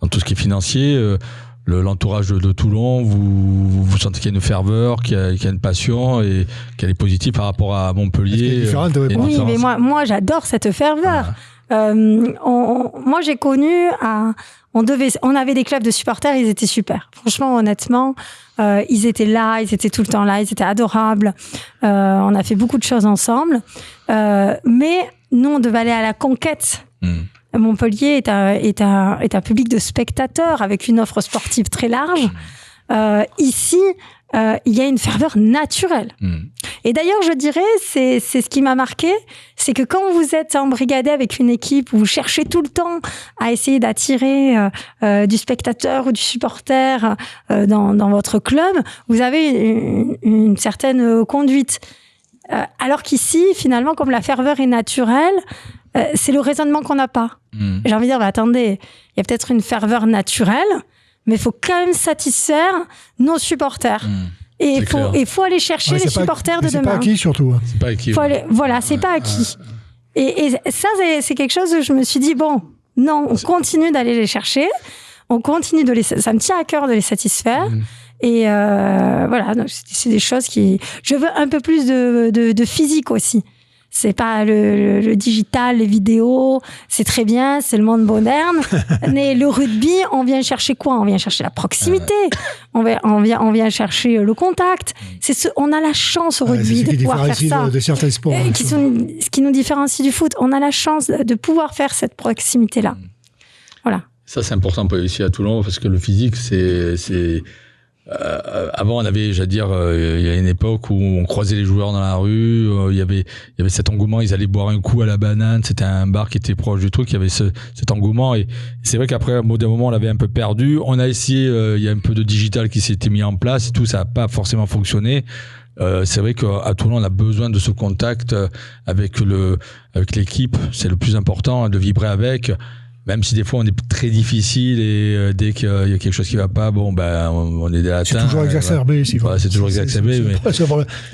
tout ce qui est financier, l'entourage de Toulon, vous sentez qu'il y a une ferveur, qu'il y a une passion et qu'elle est positive par rapport à Montpellier. Oui, mais moi, j'adore cette ferveur. Moi, j'ai connu on avait des clubs de supporters, ils étaient super. Franchement, honnêtement, ils étaient là, ils étaient tout le temps là, ils étaient adorables. On a fait beaucoup de choses ensemble. Mais nous, on devait aller à la conquête. Montpellier est un public de spectateurs avec une offre sportive très large. Ici, il y a une ferveur naturelle. Et d'ailleurs, je dirais, c'est ce qui m'a marqué, c'est que quand vous êtes embrigadé avec une équipe où vous cherchez tout le temps à essayer d'attirer du spectateur ou du supporter dans votre club, vous avez une certaine conduite. Alors qu'ici, finalement, comme la ferveur est naturelle, c'est le raisonnement qu'on n'a pas. J'ai envie de dire, attendez, il y a peut-être une ferveur naturelle, mais il faut quand même satisfaire nos supporters. Et il faut aller chercher les supporters de demain. C'est pas acquis surtout. C'est pas acquis. C'est pas acquis. Et ça, c'est quelque chose où je me suis dit, non, on continue d'aller les chercher, on continue ça me tient à cœur de les satisfaire. Et donc c'est des choses qui... Je veux un peu plus de physique aussi. C'est pas le digital, les vidéos, c'est très bien, c'est le monde moderne. Mais le rugby, on vient chercher quoi? On vient chercher la proximité, on vient chercher le contact. On a la chance au rugby de pouvoir faire ça. De certains sports. Ce qui nous différencie du foot, on a la chance de pouvoir faire cette proximité-là. Voilà. Ça, c'est important ici à Toulon, parce que le physique, c'est avant, on avait, il y a une époque où on croisait les joueurs dans la rue, il y avait cet engouement, ils allaient boire un coup à la banane, c'était un bar qui était proche du truc, il y avait cet engouement, et c'est vrai qu'après, au bout d'un moment, on l'avait un peu perdu. On a essayé, il y a un peu de digital qui s'était mis en place et tout, ça n'a pas forcément fonctionné. C'est vrai qu'à Toulon, on a besoin de ce contact avec l'équipe, c'est le plus important, de vibrer avec. même si des fois on est très difficile et dès qu'il y a quelque chose qui va pas, bon, ben, on est des c'est toujours exacerbé. Voilà, c'est toujours exacerbé.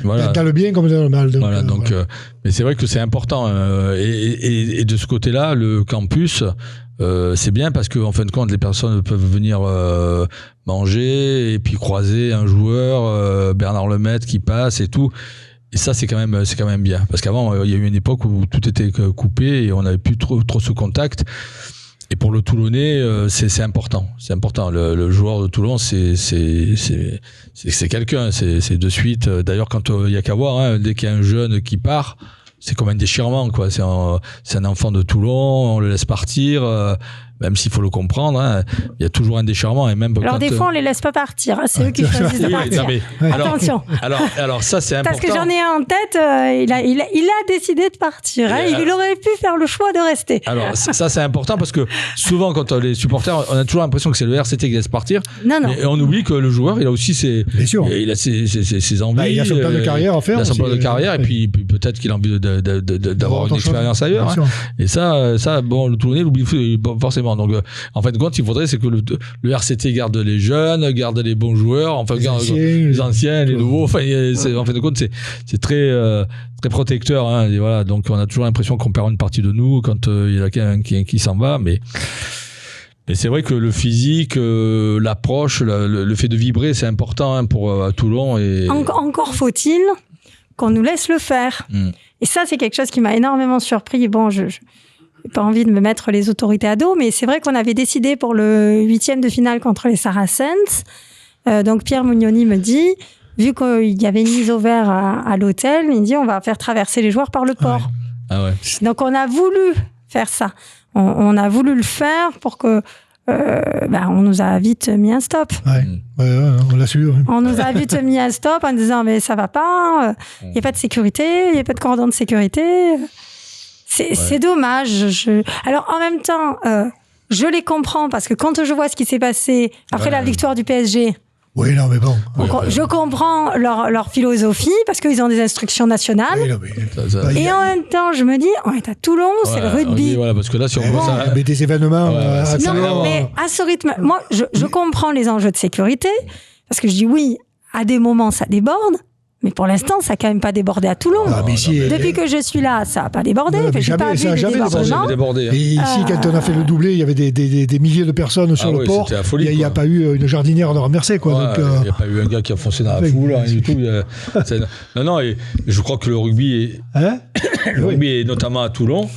Voilà. Dans le bien comme dans le mal. Donc, voilà, donc, voilà. Mais c'est vrai que c'est important. Et de ce côté-là, le campus, c'est bien parce qu'en fin de compte, les personnes peuvent venir manger et puis croiser un joueur, Bernard Lemaitre qui passe et tout. Et ça, c'est quand même bien. Parce qu'avant, il y a eu une époque où tout était coupé et on n'avait plus trop ce contact. Et pour le Toulonnais, c'est important. C'est important. Le joueur de Toulon, c'est quelqu'un. C'est de suite. D'ailleurs, quand il y a qu'à voir, hein, dès qu'il y a un jeune qui part, c'est comme un déchirement, quoi. C'est un enfant de Toulon, on le laisse partir. Même s'il faut le comprendre, hein, il y a toujours un déchirement. Et même alors, des fois, on ne les laisse pas partir. Hein, c'est eux qui choisissent de partir. Attention. Alors, ça, c'est important. Parce que j'en ai un en tête, il a décidé de partir. Hein, il aurait pu faire le choix de rester. Alors, ça, c'est important parce que souvent, quand les supporters, on a toujours l'impression que c'est le RCT qui laisse partir. Non. Et on oublie que le joueur, il a aussi ses envies. Il a son plan de carrière à faire. Il a son plan de carrière et puis peut-être qu'il a envie d'avoir une expérience ailleurs. Hein. Et ça, bon, le Toulonnais l'oublie forcément. Donc, en fin de compte, il faudrait c'est que le RCT garde les jeunes, garde les bons joueurs, enfin, les anciens, les nouveaux. Enfin, en fin de compte, c'est très protecteur. Hein, et voilà, donc, on a toujours l'impression qu'on perd une partie de nous quand il y en a quelqu'un qui s'en va. Mais c'est vrai que le physique, l'approche, le fait de vibrer, c'est important hein, pour Toulon. Et encore faut-il qu'on nous laisse le faire. Et ça, c'est quelque chose qui m'a énormément surpris. Bon, je n'ai pas envie de me mettre les autorités à dos, mais c'est vrai qu'on avait décidé pour le 8e de finale contre les Saracens. Donc Pierre Mugnoni me dit, vu qu'il y avait une mise au vert à l'hôtel, il dit on va faire traverser les joueurs par le port. Ah ouais. Donc on a voulu faire ça. On a voulu le faire pour que on nous a vite mis un stop. On l'a su. On nous a vite mis un stop en disant mais ça va pas, il n'y a pas de sécurité, il n'y a pas de cordon de sécurité. C'est dommage. Alors en même temps, je les comprends parce que quand je vois ce qui s'est passé après la victoire du PSG. Oui, non, mais bon. Je comprends leur philosophie parce qu'ils ont des instructions nationales. Oui, et en même temps, je me dis, on est à Toulon, c'est le rugby. Voilà, parce que là, si on voit ça. Mais des événements. Non, mais à ce rythme, moi, je comprends les enjeux de sécurité parce que je dis oui, à des moments, ça déborde. Mais pour l'instant, ça n'a quand même pas débordé à Toulon. Depuis que je suis là, ça n'a pas débordé. Ça n'a jamais débordé. Et ici, quand on a fait le doublé, il y avait des milliers de personnes sur le port. Il n'y a pas eu une jardinière de remercier. Il n'y a pas eu un gars qui a foncé dans la foule. Rien du tout. Non, et je crois que le rugby est notamment à Toulon.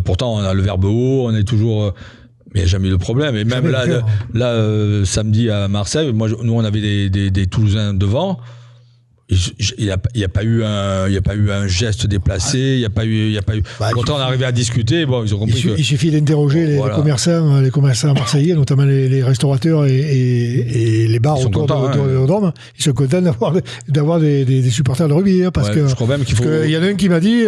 Pourtant, on a le verbe haut, on est toujours... Mais il n'y a jamais eu de problème. Et même là, samedi à Marseille, nous, on avait des Toulousains devant. Il y a pas eu un geste déplacé, il y a pas eu quand on est arrivé à discuter, bon, ils ont compris il suffit d'interroger les commerçants marseillais, notamment les restaurateurs et les bars autour de l'Aérodrome. Ils sont contents d'avoir des supporters de rugby, parce que je crois même qu'il y en a un qui m'a dit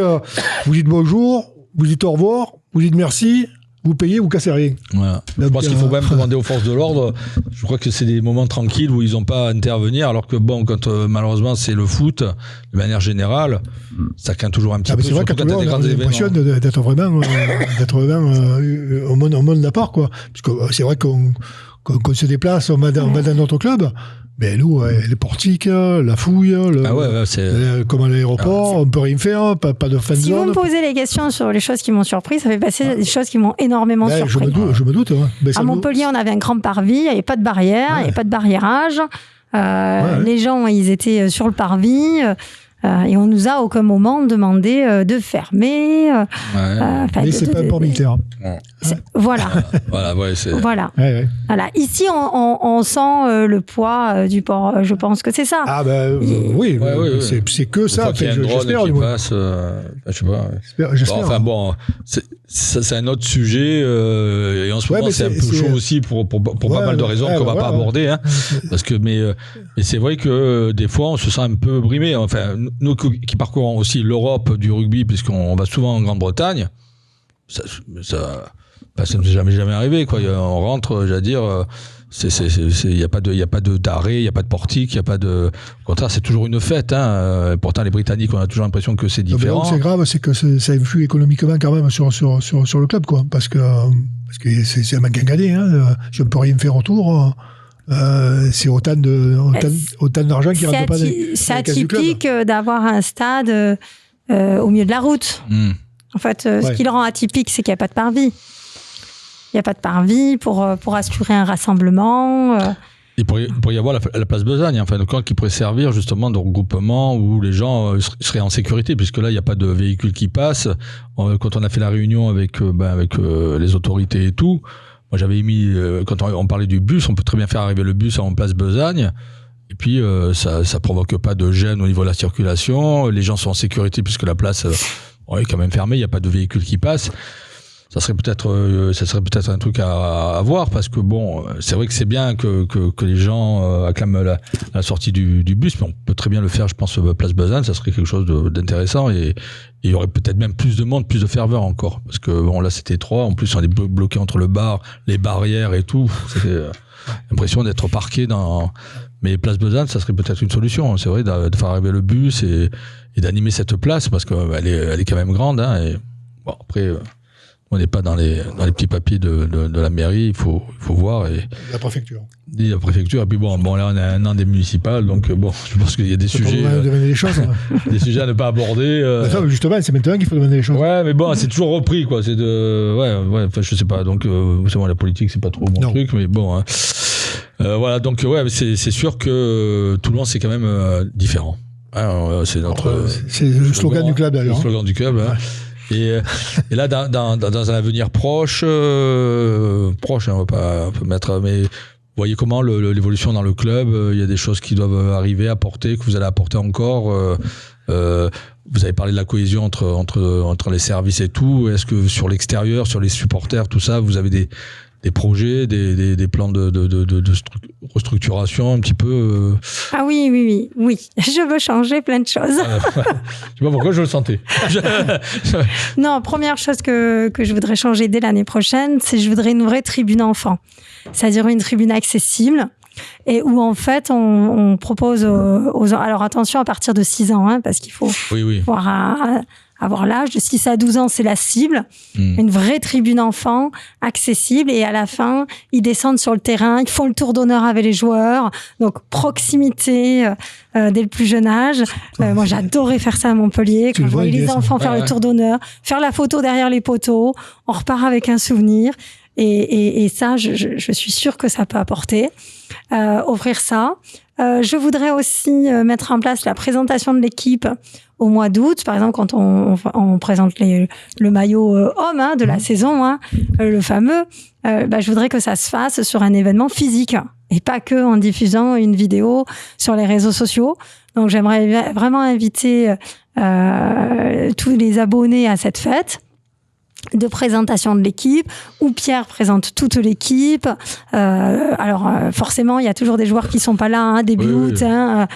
vous dites bonjour, vous dites au revoir, vous dites merci, vous payez, vous cassez rien. Voilà. Je pense qu'il faut même demander aux forces de l'ordre. Je crois que c'est des moments tranquilles où ils n'ont pas à intervenir, alors que bon, quand malheureusement c'est le foot, de manière générale, ça craint toujours un petit peu. C'est vrai quand on a l'impression d'être vraiment au monde d'apart, quoi. Parce que c'est vrai qu'on se déplace, on va dans notre club. Mais nous, les portiques, la fouille, comme à l'aéroport, on ne peut rien faire, pas de fan zone. Si vous me posez les questions sur les choses qui m'ont surpris, ça fait passer des choses qui m'ont énormément surpris. Je me doute. À Montpellier, on avait un grand parvis, il n'y avait pas de barrière, il n'y avait pas de barriérage. Les gens, ils étaient sur le parvis. Et on nous a à aucun moment demandé de fermer. Mais c'est pas un port militaire. Voilà. Voilà. Ici, on sent le poids du port. Je pense que c'est ça. Ah oui. C'est que ça. Il y a un drone qui passe. Je sais pas. J'espère. C'est un autre sujet. Et en ce moment, c'est un peu chaud aussi pour pas mal de raisons qu'on va pas aborder. Hein, parce que mais c'est vrai que des fois, on se sent un peu brimé. Enfin, nous qui parcourons aussi l'Europe du rugby, puisqu'on va souvent en Grande-Bretagne, ça ne nous est jamais arrivé, quoi. On rentre, j'allais dire, Il n'y a pas d'arrêt, il n'y a pas de portique, il n'y a pas de. Au contraire, c'est toujours une fête. Hein. Pourtant, les Britanniques, on a toujours l'impression que c'est différent. C'est grave, c'est que ça influe économiquement quand même sur le club, quoi. Parce que c'est un manque à gagner. Hein. Je ne peux rien faire autour. C'est autant d'argent qui rentre pas dans les C'est atypique d'avoir un stade au milieu de la route. En fait, ce qui le rend atypique, c'est qu'il n'y a pas de parvis. Il n'y a pas de parvis pour assurer un rassemblement. Il pourrait y avoir la place Besagne, en fin de compte, qui pourrait servir justement de regroupement où les gens seraient en sécurité, puisque là, il n'y a pas de véhicules qui passent. Quand on a fait la réunion avec les autorités et tout, moi j'avais mis, quand on parlait du bus, on peut très bien faire arriver le bus en place Besagne. Et puis, ça provoque pas de gêne au niveau de la circulation. Les gens sont en sécurité puisque la place est quand même fermée, il n'y a pas de véhicules qui passent. Ça serait peut-être un truc à voir, parce que bon, c'est vrai que c'est bien que les gens acclament la sortie du bus, mais on peut très bien le faire, je pense, place Besagne. Ça serait quelque chose d'intéressant, et il y aurait peut-être même plus de monde, plus de ferveur encore, parce que bon, là c'était étroit. En plus, on est bloqué entre le bar, les barrières et tout. C'était l'impression d'être parqué dans. Mais place Besagne, ça serait peut-être une solution. C'est vrai, de faire arriver le bus et d'animer cette place, parce qu'elle est quand même grande. Hein, et bon, après. On n'est pas dans les petits papiers de la mairie, il faut voir. Et la préfecture. La préfecture. Et puis bon, là on a un an des municipales, donc bon, je pense qu'il y a des sujets. Demander les choses. Des sujets à ne pas aborder. Ça, justement, c'est maintenant qu'il faut demander les choses. Ouais, mais bon, c'est toujours repris, quoi. C'est enfin, je sais pas. Donc, c'est bon, la politique, c'est pas trop mon truc, mais bon. Hein. Voilà, donc c'est sûr que Toulon, c'est quand même différent. Hein, c'est notre. C'est le slogan du club, d'ailleurs. Le slogan du club. Hein. Et là, dans un avenir proche, on peut mettre, mais vous voyez comment l'évolution dans le club, il y a des choses qui doivent arriver, apporter, que vous allez apporter encore. Vous avez parlé de la cohésion entre les services et tout. Est-ce que sur l'extérieur, sur les supporters, tout ça, vous avez des projets, des plans de restructuration un petit peu Ah oui. Je veux changer plein de choses. Je sais pas pourquoi je le sentais. Non, première chose que je voudrais changer dès l'année prochaine, c'est que je voudrais une vraie tribune enfant. C'est-à-dire une tribune accessible, et où en fait on propose aux alors attention, à partir de 6 ans, hein, parce qu'il faut voir avoir l'âge de 6 à 12 ans, c'est la cible. Une vraie tribune enfant, accessible, et à la fin, ils descendent sur le terrain, ils font le tour d'honneur avec les joueurs. Donc, proximité dès le plus jeune âge. Moi, j'adorais faire ça à Montpellier, quand je voyais les enfants faire le tour d'honneur, faire la photo derrière les poteaux, on repart avec un souvenir. Et ça, je suis sûre que ça peut apporter. Offrir ça. Je voudrais aussi mettre en place la présentation de l'équipe au mois d'août. Par exemple, quand on présente le maillot homme de la saison, le fameux, je voudrais que ça se fasse sur un événement physique et pas que en diffusant une vidéo sur les réseaux sociaux. Donc, j'aimerais vraiment inviter tous les abonnés à cette fête de présentation de l'équipe, où Pierre présente toute l'équipe. Forcément, il y a toujours des joueurs qui sont pas là, début août. On a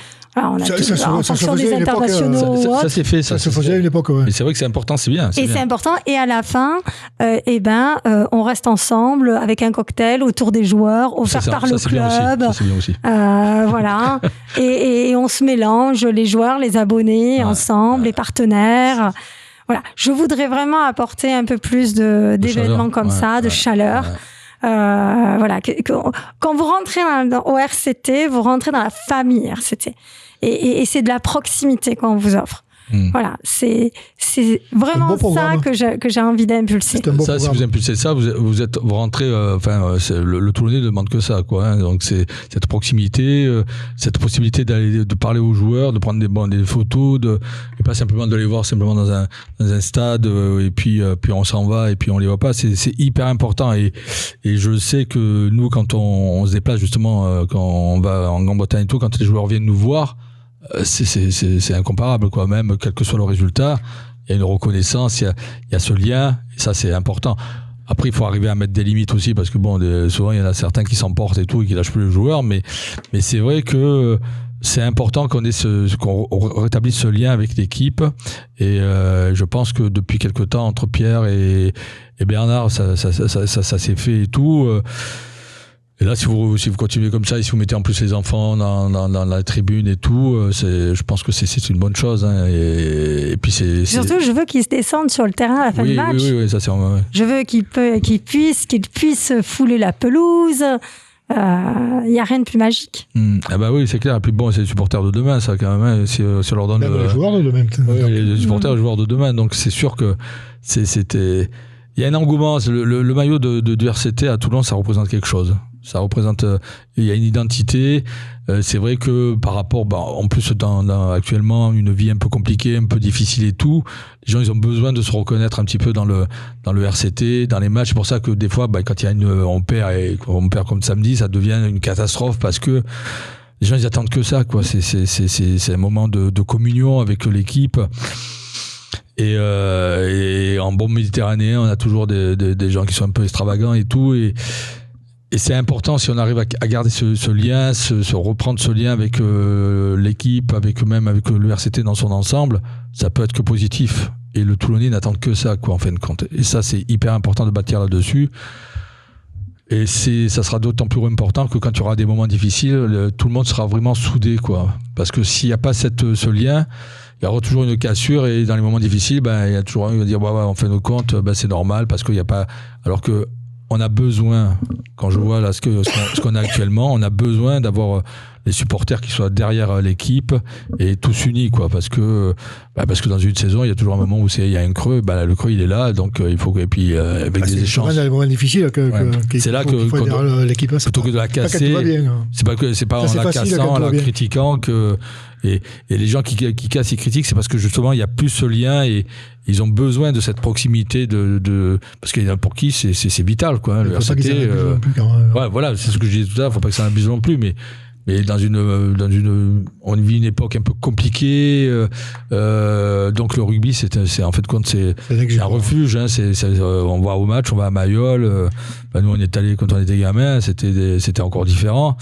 en fonction des internationaux. Ça s'est fait. Ça se faisait à une époque. Ouais. Mais c'est vrai que c'est important, c'est bien. C'est important. Et à la fin, on reste ensemble avec un cocktail autour des joueurs, offert par le club. Ça, c'est bien aussi. Voilà. et on se mélange, les joueurs, les abonnés, ensemble, les partenaires. Voilà, je voudrais vraiment apporter un peu plus d'événements comme ça, de chaleur. Voilà, quand vous rentrez au RCT, vous rentrez dans la famille RCT. Et c'est de la proximité qu'on vous offre. Voilà, c'est vraiment ça que j'ai envie d'impulser. Ça, si vous impulsez ça, vous rentrez. Le Toulonnais ne demande que ça, quoi. Hein, donc c'est cette proximité, cette possibilité de parler aux joueurs, de prendre des photos, et pas simplement de les voir simplement dans un stade, et puis on s'en va et puis on les voit pas. C'est hyper important, et je sais que nous, quand on se déplace justement, quand on va en Grande-Bretagne et tout, quand les joueurs viennent nous voir, c'est incomparable, quoi. Même quel que soit le résultat, il y a une reconnaissance, il y a ce lien, et ça, c'est important. Après, il faut arriver à mettre des limites aussi, parce que bon, souvent il y en a certains qui s'emportent et tout, et qui lâchent plus les joueurs, mais c'est vrai que c'est important qu'on rétablisse ce lien avec l'équipe, et je pense que depuis quelque temps, entre Pierre et Bernard, ça s'est fait et tout. Et là, si vous continuez comme ça, et si vous mettez en plus les enfants dans la tribune et tout, je pense que c'est une bonne chose. Hein, et puis surtout, je veux qu'ils se descendent sur le terrain à la fin du match. Oui, ça c'est. Ouais. Je veux qu'ils puissent fouler la pelouse. Il n'y a rien de plus magique. Ah bah oui, c'est clair. Et puis bon, c'est les supporters de demain, ça quand même. Hein, si on leur donne les joueurs de demain. Les supporters et joueurs de demain. Donc c'est sûr que c'était. Il y a un engouement. Le maillot du RCT à Toulon, ça représente quelque chose. Ça représente, il y a une identité. C'est vrai que par rapport, en plus dans actuellement une vie un peu compliquée, un peu difficile et tout, les gens ils ont besoin de se reconnaître un petit peu dans le RCT, dans les matchs. C'est pour ça que des fois, quand il y a on perd comme samedi, ça devient une catastrophe parce que les gens ils attendent que ça, quoi. C'est un moment de communion avec l'équipe. Et en bon méditerranéen, on a toujours des gens qui sont un peu extravagants et tout. Et c'est important si on arrive à garder ce lien, reprendre ce lien avec l'équipe, avec le RCT dans son ensemble, ça peut être que positif. Et le Toulonnais n'attend que ça, quoi, en fin de compte. Et ça, c'est hyper important de bâtir là-dessus. Et ça sera d'autant plus important que quand il y aura des moments difficiles, tout le monde sera vraiment soudé, quoi. Parce que s'il n'y a pas ce lien, il y aura toujours une cassure et dans les moments difficiles, il y a toujours un qui va dire en fin de compte, c'est normal parce qu'il n'y a pas. Alors que on a besoin, quand je vois là ce qu'on a actuellement, on a besoin d'avoir les supporters qui soient derrière l'équipe et tous unis, quoi, parce que dans une saison, il y a toujours un moment où il y a un creux, le creux il est là, donc il faut et puis avec des échanges. C'est dans les moments difficiles c'est là que l'équipe plutôt que de la casser, c'est pas en la cassant, en la critiquant que et les gens qui cassent et critiquent, c'est parce que justement il y a plus ce lien et ils ont besoin de cette proximité parce qu'il y en a pour qui c'est vital, quoi, hein, le RCT. Voilà, c'est ce que je disais tout à l'heure, faut pas que ça en abuse non plus, mais on vit une époque un peu compliquée, donc le rugby c'est en fait compte c'est un refuge, hein, on va au match, on va à Mayol, nous on est allés quand on était gamin, c'était encore différent,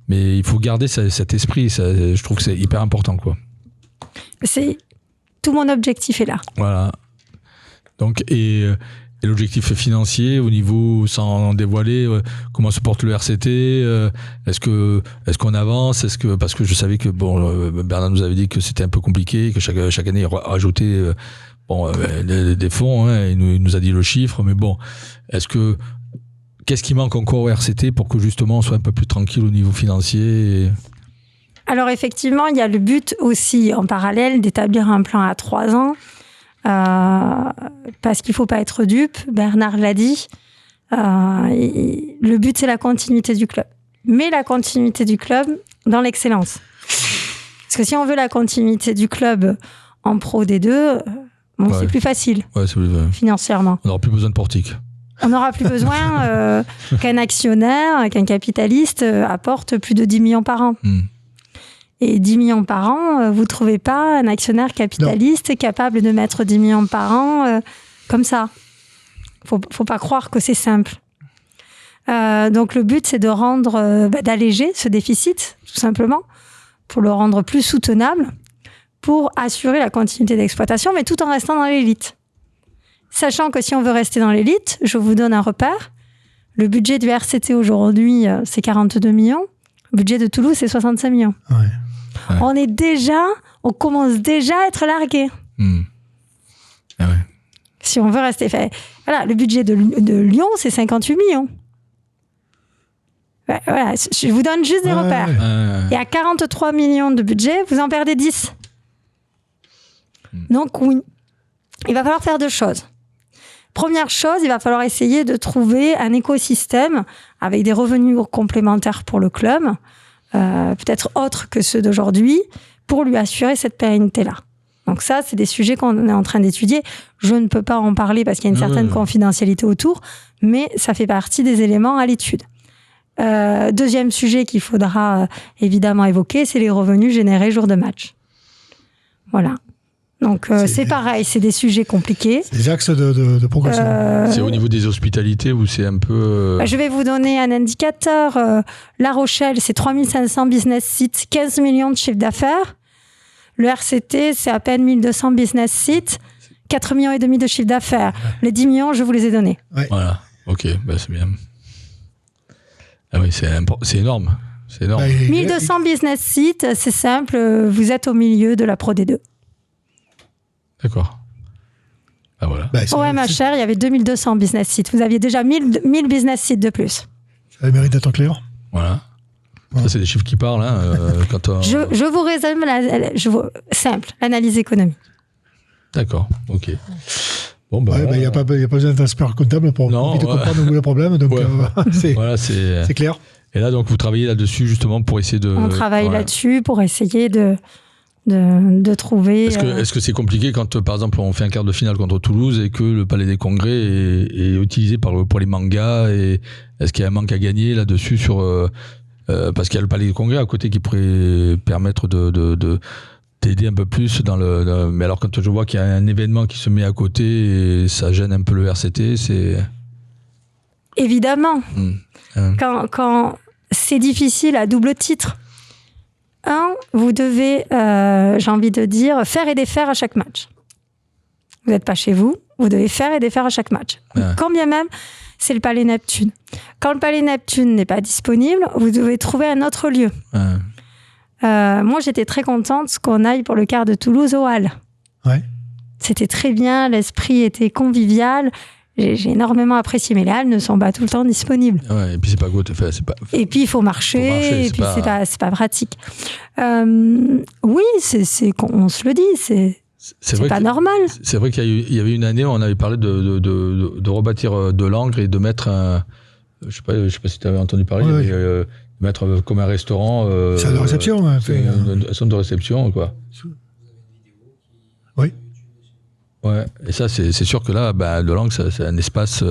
mais il faut garder cet esprit, je trouve que c'est hyper important, quoi. Tout mon objectif est là. Voilà. Donc et l'objectif financier au niveau, sans dévoiler, comment se porte le RCT, est-ce qu'on avance, parce que je savais que Bernard nous avait dit que c'était un peu compliqué, que chaque année il rajoutait des fonds, hein, il nous a dit le chiffre, mais bon, qu'est-ce qui manque encore au RCT pour que justement on soit un peu plus tranquille au niveau financier Alors effectivement, il y a le but aussi en parallèle d'établir un plan à 3 ans. Parce qu'il ne faut pas être dupe, Bernard l'a dit, le but c'est la continuité du club. Mais la continuité du club dans l'excellence. Parce que si on veut la continuité du club en Pro D2, c'est plus facile financièrement. On n'aura plus besoin de portique. On n'aura plus besoin qu'un actionnaire, qu'un capitaliste apporte plus de 10 millions par an. Et 10 millions par an, vous ne trouvez pas un actionnaire capitaliste capable de mettre 10 millions par an comme ça. Faut pas croire que c'est simple. Donc le but, c'est d'alléger ce déficit, tout simplement, pour le rendre plus soutenable, pour assurer la continuité d'exploitation, mais tout en restant dans l'élite. Sachant que si on veut rester dans l'élite, je vous donne un repère. Le budget du RCT aujourd'hui, c'est 42 millions. Le budget de Toulouse, c'est 65 millions. Ouais. On commence déjà à être largué. Ah ouais. Si on veut rester fait. Voilà, le budget de Lyon, c'est 58 millions. Voilà, je vous donne juste des repères. Et à 43 millions de budget, vous en perdez 10. Donc oui, il va falloir faire 2 choses. Première chose, il va falloir essayer de trouver un écosystème avec des revenus complémentaires pour le club, peut-être autres que ceux d'aujourd'hui, pour lui assurer cette pérennité-là. Donc ça, c'est des sujets qu'on est en train d'étudier. Je ne peux pas en parler parce qu'il y a une certaine confidentialité autour, mais ça fait partie des éléments à l'étude. Deuxième sujet qu'il faudra évidemment évoquer, c'est les revenus générés jour de match. Voilà. Donc c'est pareil, c'est des sujets compliqués. C'est des axes de progression. C'est au niveau des hospitalités où c'est un peu... Je vais vous donner un indicateur. La Rochelle, c'est 3500 business sites, 15 millions de chiffre d'affaires. Le RCT, c'est à peine 1200 business sites, 4,5 millions de chiffre d'affaires. Les 10 millions, je vous les ai donnés. Ouais. Voilà, ok, c'est bien. Ah oui, c'est énorme. C'est énorme. 1200 business sites, c'est simple, vous êtes au milieu de la Pro D2. D'accord. Ah voilà. Au MHR, il y avait 2200 business sites. Vous aviez déjà 1000 business sites de plus. Ça mérite d'être clair. Voilà. Ça, c'est des chiffres qui parlent. Hein, je vous résume simple, l'analyse économique. D'accord, ok. Bon, il n'y a pas besoin d'un expert comptable pour comprendre le problème. Donc, c'est clair. Et là, donc, vous travaillez là-dessus justement pour essayer de... On travaille là-dessus pour essayer de trouver... Est-ce que c'est compliqué quand, par exemple, on fait un quart de finale contre Toulouse et que le Palais des Congrès est utilisé pour les mangas et est-ce qu'il y a un manque à gagner là-dessus parce qu'il y a le Palais des Congrès à côté qui pourrait permettre d'aider un peu plus mais alors quand je vois qu'il y a un événement qui se met à côté et ça gêne un peu le RCT, c'est... Évidemment. Quand c'est difficile à double titre. Vous devez, j'ai envie de dire, faire et défaire à chaque match. Vous n'êtes pas chez vous, vous devez faire et défaire à chaque match. Quand bien même, c'est le Palais Neptune. Quand le Palais Neptune n'est pas disponible, vous devez trouver un autre lieu. Moi, j'étais très contente qu'on aille pour le quart de Toulouse au Halles. Ouais. C'était très bien, l'esprit était convivial. J'ai énormément apprécié, mais les halles ne sont pas tout le temps disponibles. Ouais, et puis c'est pas good. Et puis il faut marcher, et puis c'est pas pratique. Oui, on se le dit, c'est pas normal. C'est vrai qu'il y avait une année où on avait parlé de rebâtir de l'Angre et de mettre je sais pas si tu avais entendu parler, mais mettre comme un restaurant. C'est de réception, une zone de réception, quoi. Oui. Ouais, et ça, c'est sûr que là, de l'Angre, c'est un espace,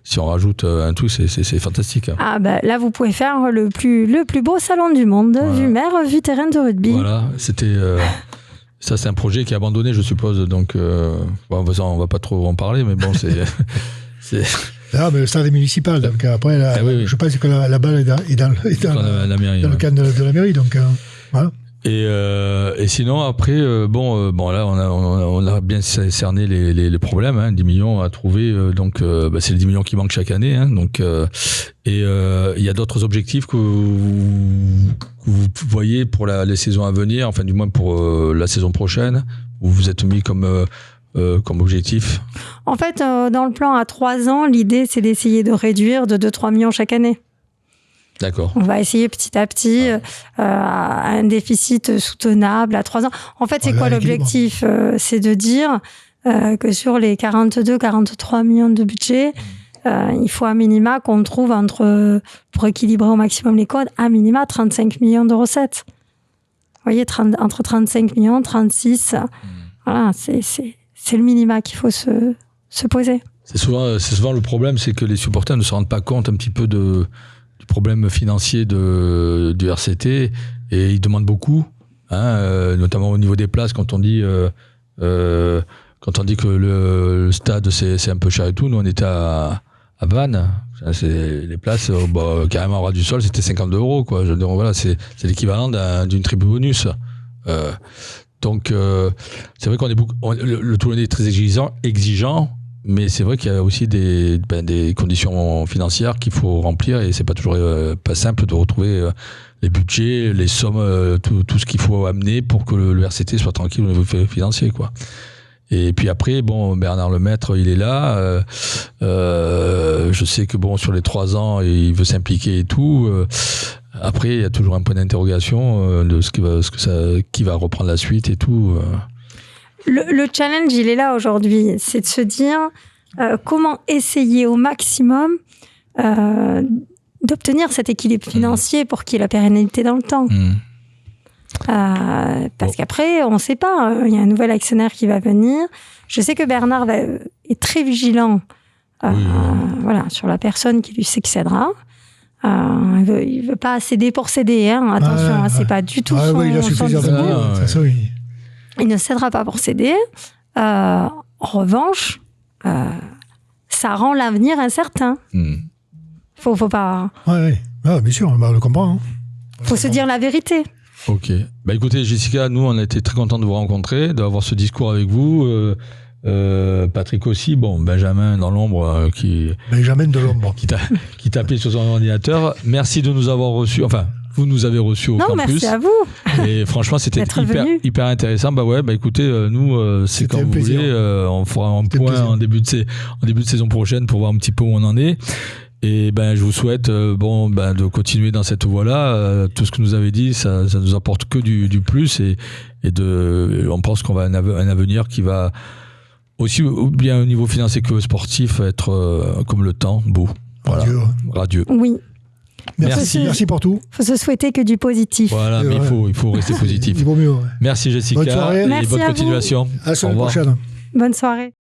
si on rajoute un truc, c'est fantastique. Ah, là, vous pouvez faire le plus beau salon du monde, vue mer, vue terrain de rugby. Voilà, c'était... ça, c'est un projet qui est abandonné, je suppose, donc on va pas trop en parler, mais bon, c'est... Ah, mais le stade est municipal, donc après, je pense que la balle est dans la mairie, dans le cadre de la mairie, donc voilà. Et sinon, après, là, on a bien cerné les problèmes, 10 millions à trouver, donc c'est les 10 millions qui manquent chaque année, donc, et il y a d'autres objectifs que vous voyez pour les saisons à venir, enfin, du moins pour la saison prochaine, où vous êtes mis comme objectif? En fait, dans le plan à 3 ans, l'idée, c'est d'essayer de réduire de 2-3 millions chaque année. D'accord. On va essayer petit à petit un déficit soutenable à 3 ans. En fait, c'est quoi l'objectif? C'est de dire que sur les 42-43 millions de budget, il faut à minima qu'on trouve pour équilibrer au maximum les codes, à minima 35 millions de recettes. Vous voyez, entre 35 millions, 36, voilà, c'est le minima qu'il faut se poser. C'est souvent le problème, c'est que les supporters ne se rendent pas compte un petit peu du problème financier du RCT et ils demandent beaucoup, notamment au niveau des places quand on dit que le stade c'est un peu cher et tout. Nous on était à Vannes, les places carrément au ras du sol c'était 52 €, quoi. Je veux dire, voilà, c'est l'équivalent d'une tribu bonus. Donc c'est vrai qu'on est le Toulonnais est très exigeant. Mais c'est vrai qu'il y a aussi des conditions financières qu'il faut remplir et c'est pas toujours pas simple de retrouver les budgets, les sommes, tout ce qu'il faut amener pour que le RCT soit tranquille au niveau financier, quoi. Et puis après, Bernard Lemaître, il est là. Je sais que sur les 3 ans, il veut s'impliquer et tout. Après, il y a toujours un point d'interrogation de qui va reprendre la suite et tout. Le challenge, il est là aujourd'hui. C'est de se dire comment essayer au maximum d'obtenir cet équilibre financier pour qu'il y ait la pérennité dans le temps. Parce qu'après, on ne sait pas. Il y a un nouvel actionnaire qui va venir. Je sais que Bernard est très vigilant sur la personne qui lui succédera. Il veut pas céder pour céder. Attention, c'est pas du tout son discours. Il ne cédera pas pour céder. En revanche, ça rend l'avenir incertain. Faut pas... Oui, bien sûr, on le comprend. Faut se dire la vérité. Ok. Écoutez, Jessica, nous, on a été très contents de vous rencontrer, d'avoir ce discours avec vous. Patrick aussi, bon, Benjamin dans l'ombre Benjamin de l'ombre qui tapait sur son ordinateur. Merci de nous avoir reçus. Enfin, vous nous avez reçus au campus. Merci à vous. Et franchement, c'était hyper intéressant. Écoutez, nous, c'est quand vous voulez. On fera un point en début de saison prochaine pour voir un petit peu où on en est. Et je vous souhaite de continuer dans cette voie-là. Tout ce que vous avez dit, ça nous apporte que du plus et on pense qu'on va un avenir qui va aussi bien au niveau financier que sportif être comme le temps, beau. Voilà. Radieux. Oui. Merci pour tout. Il faut se souhaiter que du positif. Voilà, mais il faut rester positif. Il vaut mieux. Merci Jessica. Bonne soirée. Et bonne continuation. À la semaine prochaine. Bonne soirée.